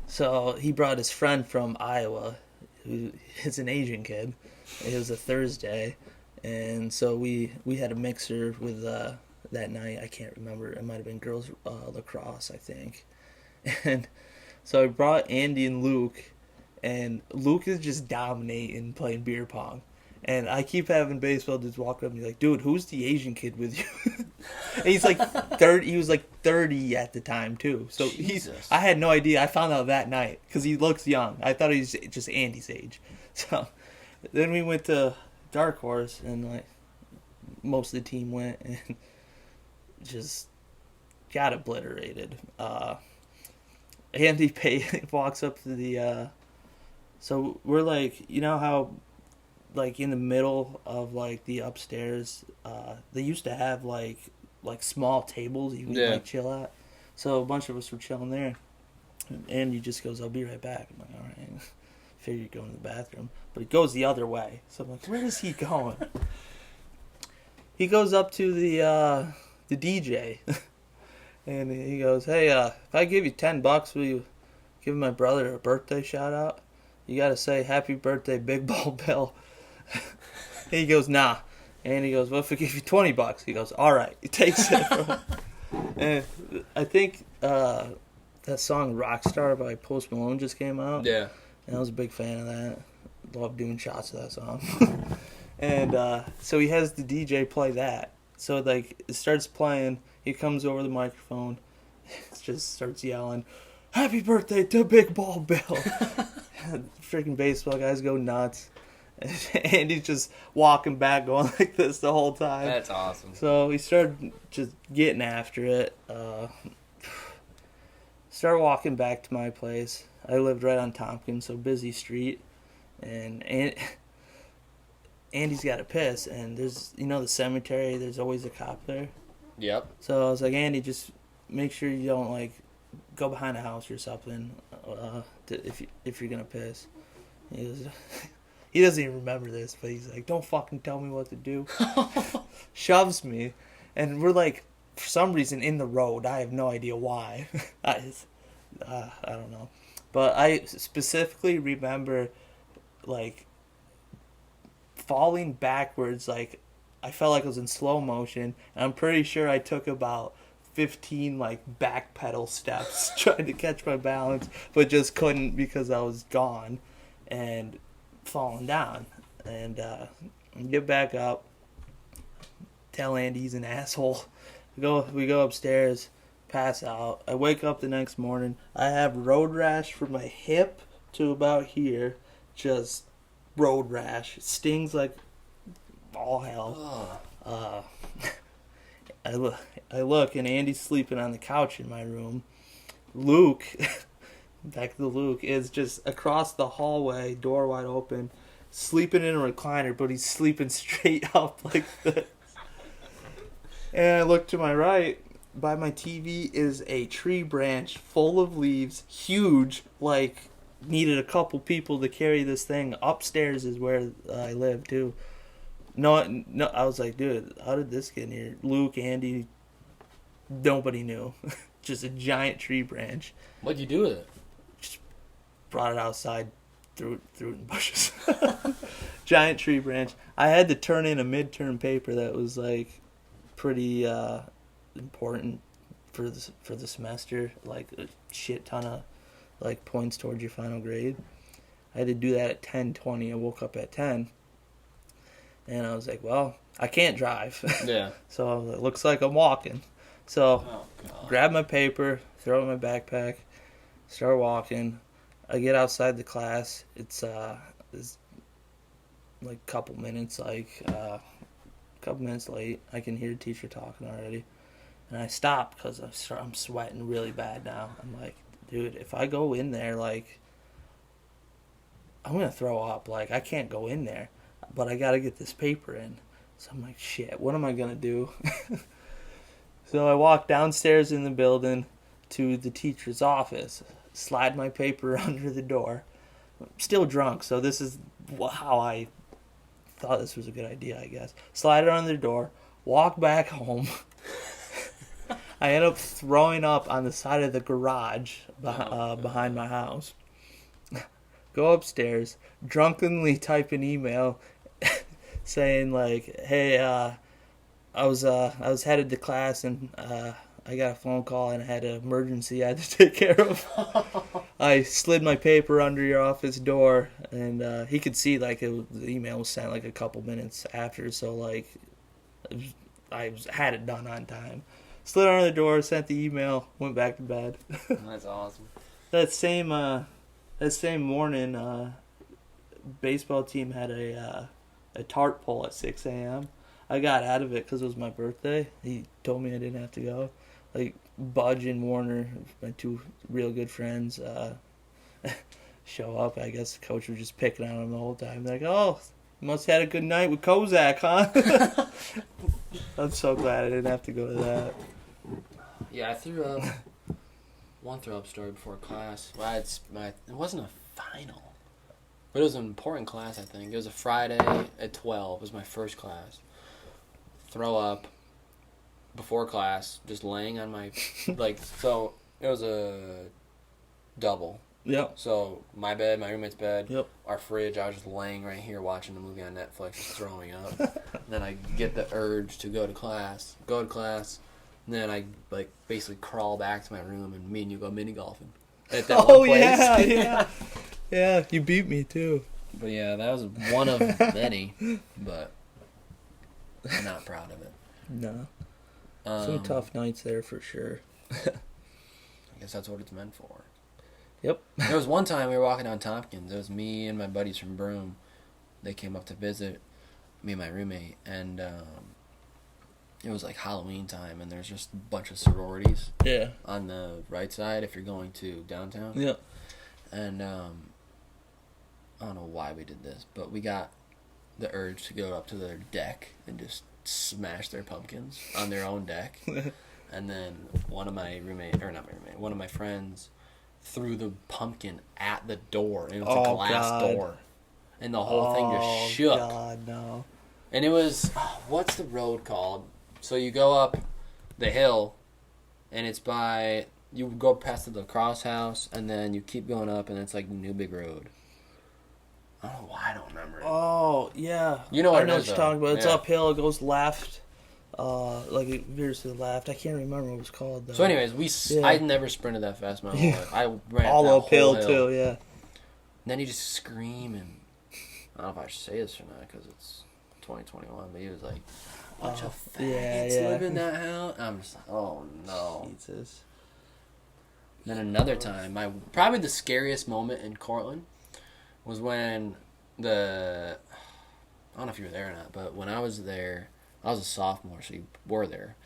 [SPEAKER 2] so he brought his friend from Iowa, who is an Asian kid. It was a Thursday. And so we had a mixer with that night. I can't remember. It might have been girls lacrosse, I think. And so I brought Andy and Luke, and Luke is just dominating playing beer pong. And I keep having baseball dudes walk up and be like, dude, who's the Asian kid with you? And he's like 30. He was like 30 at the time too. So
[SPEAKER 1] Jesus.
[SPEAKER 2] I had no idea. I found out that night because he looks young. I thought he was just Andy's age. So then we went to Dark Horse, and like most of the team went and just got obliterated. Andy walks up to the. So we're like, you know how, like in the middle of like the upstairs, they used to have like small tables you could like chill at. So a bunch of us were chilling there, and Andy just goes, "I'll be right back." I'm like, "All right." Figure going to the bathroom, but he goes the other way. So I'm like, "Where is he going?" He goes up to the DJ, and he goes, "Hey, if I give you $10, will you give my brother a birthday shout out? You gotta say happy birthday, Big Ball Bill." He goes, "Nah," and he goes, "Well, if I give you $20," he goes, "All right." He takes it, and I think that song "Rockstar" by Post Malone just came out.
[SPEAKER 1] Yeah.
[SPEAKER 2] And I was a big fan of that. Love doing shots of that song. And so he has the DJ play that. So like it starts playing. He comes over the microphone, just starts yelling, "Happy birthday to Big Ball Bill!" Freaking baseball guys go nuts. And he's just walking back, going like this the whole time.
[SPEAKER 1] That's awesome.
[SPEAKER 2] So he started just getting after it. Started walking back to my place. I lived right on Tompkins, so busy street, and Andy's got a piss, and there's, you know, the cemetery, there's always a cop there.
[SPEAKER 1] Yep.
[SPEAKER 2] So I was like, "Andy, just make sure you don't like go behind a house or something if you're gonna piss." He goes, he doesn't even remember this, but he's like, "Don't fucking tell me what to do." Shoves me, and we're like, for some reason, in the road. I have no idea why. I don't know. But I specifically remember, like, falling backwards. Like, I felt like I was in slow motion. And I'm pretty sure I took about 15, like, back pedal steps trying to catch my balance. But just couldn't because I was gone and falling down. And get back up. Tell Andy he's an asshole. We go upstairs. Pass out. I wake up the next morning. I have road rash from my hip to about here. Just road rash. It stings like all hell. I look and Andy's sleeping on the couch in my room. Luke, back to Luke, is just across the hallway, door wide open, sleeping in a recliner, but he's sleeping straight up like this. And I look to my right. By my TV is a tree branch full of leaves, huge, like needed a couple people to carry this thing. Upstairs is where I live too. No, I was like, dude, how did this get in here? Luke, Andy, nobody knew. Just a giant tree branch.
[SPEAKER 1] What'd you do with it?
[SPEAKER 2] Just brought it outside, threw it in bushes. Giant tree branch. I had to turn in a midterm paper that was like pretty important for the semester, like a shit ton of like points towards your final grade. I had to do that at 10:20. I woke up at 10, and I was like, well, I can't drive.
[SPEAKER 1] Yeah.
[SPEAKER 2] So it looks like I'm walking. So grab my paper, throw it in my backpack, start walking. I get outside the class. It's like a couple minutes late. I can hear the teacher talking already. And I stop because I'm sweating really bad now. I'm like, dude, if I go in there, like, I'm going to throw up. Like, I can't go in there. But I got to get this paper in. So I'm like, shit, what am I going to do? So I walk downstairs in the building to the teacher's office, slide my paper under the door. I'm still drunk, so this is how I thought this was a good idea, I guess. Slide it under the door, walk back home. I end up throwing up on the side of the garage behind my house. Go upstairs, drunkenly type an email saying like, "Hey, I was headed to class and I got a phone call and I had an emergency I had to take care of. I slid my paper under your office door, and he could see like the email was sent like a couple minutes after, so like had it done on time. Slid under the door, sent the email, went back to bed.
[SPEAKER 1] That's awesome.
[SPEAKER 2] That same morning, baseball team had a tart pull at 6 a.m. I got out of it because it was my birthday. He told me I didn't have to go. Like Budge and Warner, my two real good friends, show up. I guess the coach was just picking on him the whole time. They're like, "Oh, you must have had a good night with Kozak, huh?" I'm so glad I didn't have to go to that.
[SPEAKER 1] Yeah, I threw up one throw-up story before class. Well, it wasn't a final, but it was an important class, I think. It was a Friday at 12. It was my first class. Throw up before class, just laying on my, so it was a double.
[SPEAKER 2] Yep.
[SPEAKER 1] So my bed, my roommate's bed,
[SPEAKER 2] Yep.
[SPEAKER 1] our fridge, I was just laying right here watching a movie on Netflix, just throwing up. And then I get the urge to go to class, and then I basically crawl back to my room, and me and you go mini golfing at that one place.
[SPEAKER 2] Yeah. Yeah, you beat me too.
[SPEAKER 1] But yeah, that was one of many, but I'm not proud of it.
[SPEAKER 2] No. Some tough nights there for sure.
[SPEAKER 1] I guess that's what it's meant for.
[SPEAKER 2] Yep.
[SPEAKER 1] There was one time we were walking down Tompkins. It was me and my buddies from Broome. They came up to visit me and my roommate, and it was like Halloween time, and there's just a bunch of sororities.
[SPEAKER 2] Yeah.
[SPEAKER 1] On the right side if you're going to downtown.
[SPEAKER 2] Yeah.
[SPEAKER 1] And I don't know why we did this, but we got the urge to go up to their deck and just smash their pumpkins on their own deck. And then one of my friends threw the pumpkin at the door, and it was a glass door, and the whole thing just shook.
[SPEAKER 2] Oh God, no!
[SPEAKER 1] And it was what's the road called? So you go up the hill, and it's by you go past the lacrosse house, and then you keep going up, and it's like the New Big Road. I don't know why I don't remember it.
[SPEAKER 2] Oh yeah,
[SPEAKER 1] you know what
[SPEAKER 2] I know
[SPEAKER 1] it
[SPEAKER 2] what
[SPEAKER 1] is,
[SPEAKER 2] you're
[SPEAKER 1] though.
[SPEAKER 2] talking about. It's
[SPEAKER 1] Yeah.
[SPEAKER 2] uphill. It goes left. Like it veers to the left. I can't remember what it was called though.
[SPEAKER 1] So, anyways, I never sprinted that fast my whole life. I ran
[SPEAKER 2] all
[SPEAKER 1] that
[SPEAKER 2] uphill
[SPEAKER 1] whole
[SPEAKER 2] too. Yeah.
[SPEAKER 1] And then you just scream, and I don't know if I should say this or not because it's 2021. But he was like, "Bunch of faggots live in that house." I'm just like, "Oh no!"
[SPEAKER 2] Jesus.
[SPEAKER 1] Then another time, probably the scariest moment in Cortland was when I don't know if you were there or not, but when I was there, I was a sophomore, so you were there.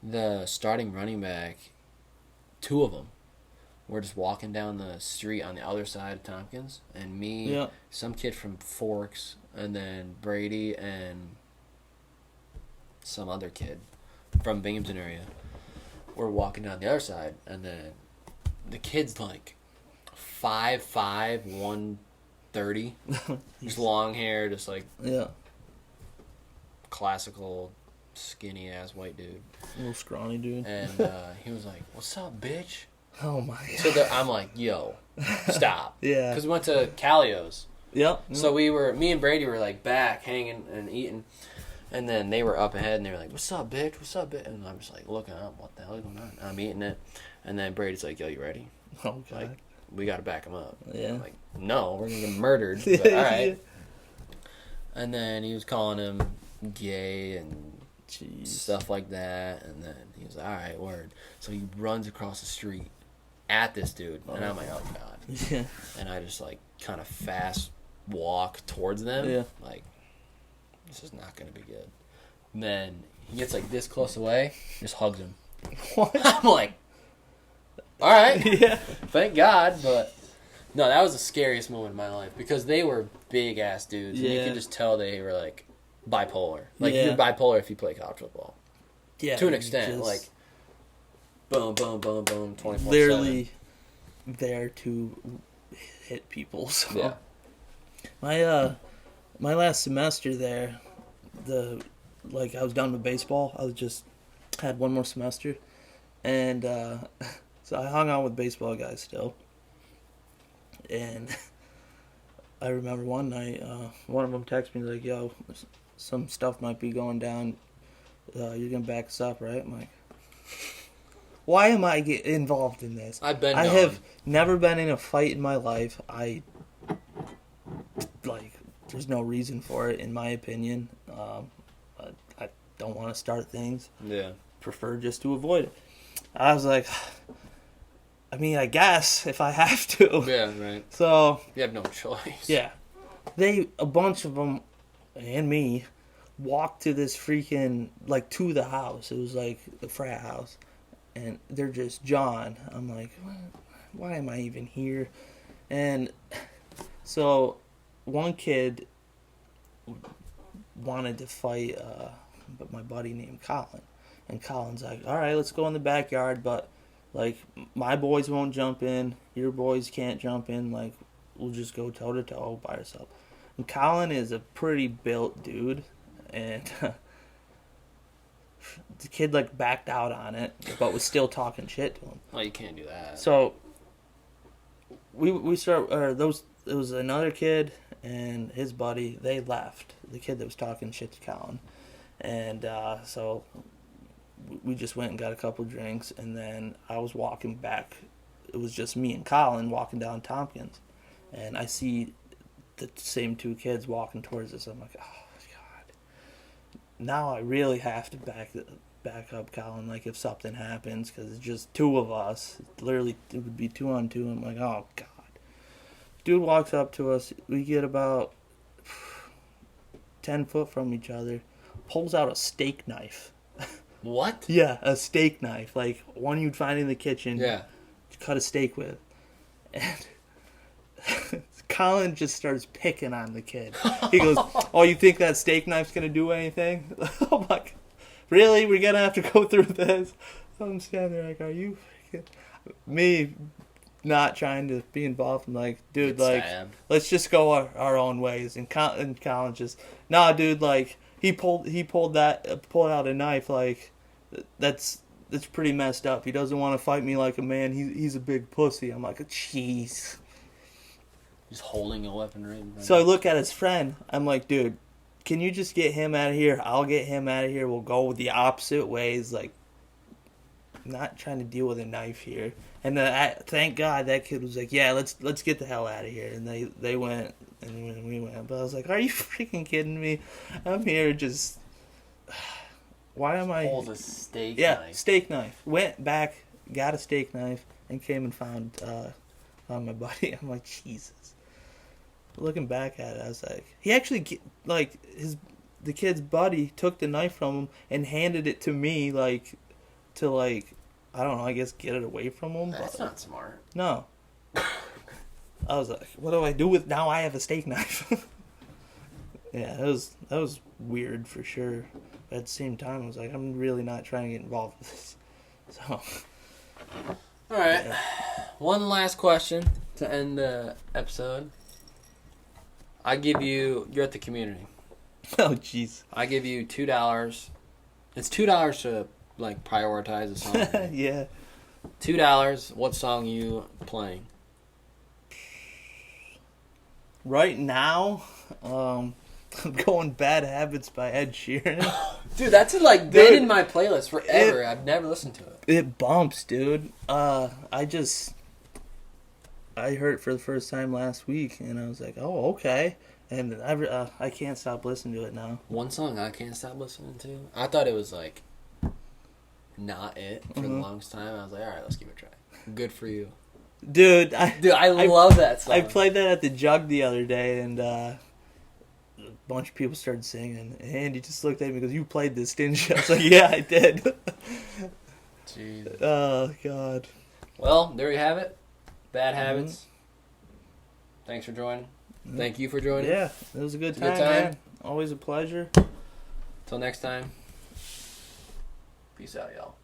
[SPEAKER 1] The starting running back, two of them, were just walking down the street on the other side of Tompkins, and me, some kid from Forks, and then Brady and some other kid from Binghamton area were walking down the other side, and then the kid's like 5'5", 130, just long hair, just like classical skinny ass white dude,
[SPEAKER 2] little scrawny dude,
[SPEAKER 1] and he was like, "What's up, bitch?"
[SPEAKER 2] Oh my god!
[SPEAKER 1] So I'm like, "Yo, stop!"
[SPEAKER 2] Yeah,
[SPEAKER 1] because we went to Calio's.
[SPEAKER 2] Yep.
[SPEAKER 1] So me and Brady were like back hanging and eating, and then they were up ahead and they were like, "What's up, bitch? What's up, bitch?" And I'm just like looking up, what the hell is going on? I'm eating it, and then Brady's like, "Yo, you ready?"
[SPEAKER 2] Oh god!
[SPEAKER 1] Like, we got to back him up.
[SPEAKER 2] Yeah.
[SPEAKER 1] I'm like, no, we're gonna get murdered. But, all right. And then he was calling him gay and stuff like that, and then he was like, all right, word. So he runs across the street at this dude, and I'm like, oh god.
[SPEAKER 2] Yeah.
[SPEAKER 1] And I just like kind of fast walk towards them.
[SPEAKER 2] Yeah.
[SPEAKER 1] Like, this is not gonna be good. And then he gets like this close away, just hugs him.
[SPEAKER 2] What?
[SPEAKER 1] I'm like, all right.
[SPEAKER 2] Yeah.
[SPEAKER 1] Thank God, but no, that was the scariest moment in my life because they were big ass dudes, and you could just tell they were like bipolar. Like you're bipolar if you play college football.
[SPEAKER 2] Yeah.
[SPEAKER 1] To an extent, like boom, boom, boom, boom, 24/7.
[SPEAKER 2] Literally there to hit people. So
[SPEAKER 1] yeah.
[SPEAKER 2] My last semester there, I was done with baseball. I was just had one more semester, and so I hung out with baseball guys still. And I remember one night, one of them texted me like, "Yo, some stuff might be going down. You're gonna back us up, right?" I'm like, why am I involved in this?
[SPEAKER 1] I've been.
[SPEAKER 2] I have never been in a fight in my life. There's no reason for it, in my opinion. I don't want to start things.
[SPEAKER 1] Yeah.
[SPEAKER 2] Prefer just to avoid it. I was like, I mean, I guess if I have to.
[SPEAKER 1] Yeah, right.
[SPEAKER 2] So
[SPEAKER 1] you have no choice.
[SPEAKER 2] Yeah, a bunch of them, and me, walked to this freaking to the house. It was like the frat house, and they're just John. I'm like, why am I even here? And so, one kid wanted to fight, but my buddy named Colin. And Colin's like, all right, let's go in the backyard, but, my boys won't jump in, your boys can't jump in, we'll just go toe-to-toe by ourselves. And Colin is a pretty built dude, and the kid, backed out on it, but was still talking shit to him.
[SPEAKER 1] Well, you can't do that.
[SPEAKER 2] So, it was another kid and his buddy, they left. The kid that was talking shit to Colin. And so we just went and got a couple drinks, and then I was walking back. It was just me and Colin walking down Tompkins. And I see the same two kids walking towards us. I'm like, oh, God. Now I really have to back up Colin, if something happens, because it's just two of us. Literally, it would be 2-on-2. I'm like, oh, God. Dude walks up to us. We get about 10 foot from each other. Pulls out a steak knife.
[SPEAKER 1] What?
[SPEAKER 2] Yeah, a steak knife. One you'd find in the kitchen.
[SPEAKER 1] Yeah.
[SPEAKER 2] To cut a steak with. And Colin just starts picking on the kid. He goes, oh, you think that steak knife's going to do anything? I'm like, really? We're going to have to go through this? I'm standing there are you freaking... Me... not trying to be involved. I'm like, dude, let's just go our own ways. And Colin just, nah, dude, he pulled out a knife. That's pretty messed up. He doesn't want to fight me like a man. He's a big pussy. I'm like, jeez.
[SPEAKER 1] He's holding a weapon right.
[SPEAKER 2] So I look at his friend. I'm like, dude, can you just get him out of here? I'll get him out of here. We'll go the opposite ways. Not trying to deal with a knife here. And thank God that kid was like, yeah, let's get the hell out of here. And they went, and we went. But I was like, are you freaking kidding me? I'm here just... Why am I...
[SPEAKER 1] Hold a steak knife.
[SPEAKER 2] Yeah, steak knife. Went back, got a steak knife, and came and found my buddy. I'm like, Jesus. Looking back at it, I was like... He actually, the kid's buddy took the knife from him and handed it to me, I don't know, I guess get it away from him.
[SPEAKER 1] That's not smart.
[SPEAKER 2] No. I was like, what do I do with... Now I have a steak knife. Yeah, that was weird for sure. But at the same time, I was like, I'm really not trying to get involved with this. So...
[SPEAKER 1] Alright.
[SPEAKER 2] Yeah.
[SPEAKER 1] One last question to end the episode. You're at the community.
[SPEAKER 2] Oh, jeez.
[SPEAKER 1] I give you $2. It's $2 to... prioritize a song.
[SPEAKER 2] Yeah.
[SPEAKER 1] $2. What song you playing?
[SPEAKER 2] Right now, I'm going "Bad Habits" by Ed Sheeran.
[SPEAKER 1] Dude, that's been in my playlist forever. I've never listened to it.
[SPEAKER 2] It bumps, dude. I heard it for the first time last week, and I was like, oh, okay. And I can't stop listening to it now.
[SPEAKER 1] One song I can't stop listening to. I thought it was not it for the longest time. I was like, all right, let's give it a try. Good for you,
[SPEAKER 2] dude.
[SPEAKER 1] I love that song.
[SPEAKER 2] I played that at the Jug the other day, and a bunch of people started singing. And Andy just looked at me and goes, "You played this, didn't you?" I was like, "Yeah, I did."
[SPEAKER 1] Jeez.
[SPEAKER 2] Oh God.
[SPEAKER 1] Well, there you have it. Bad Habits. Thanks for joining. Thank you for joining.
[SPEAKER 2] Yeah, it was a good time, man. Always a pleasure.
[SPEAKER 1] Till next time. Peace out, y'all.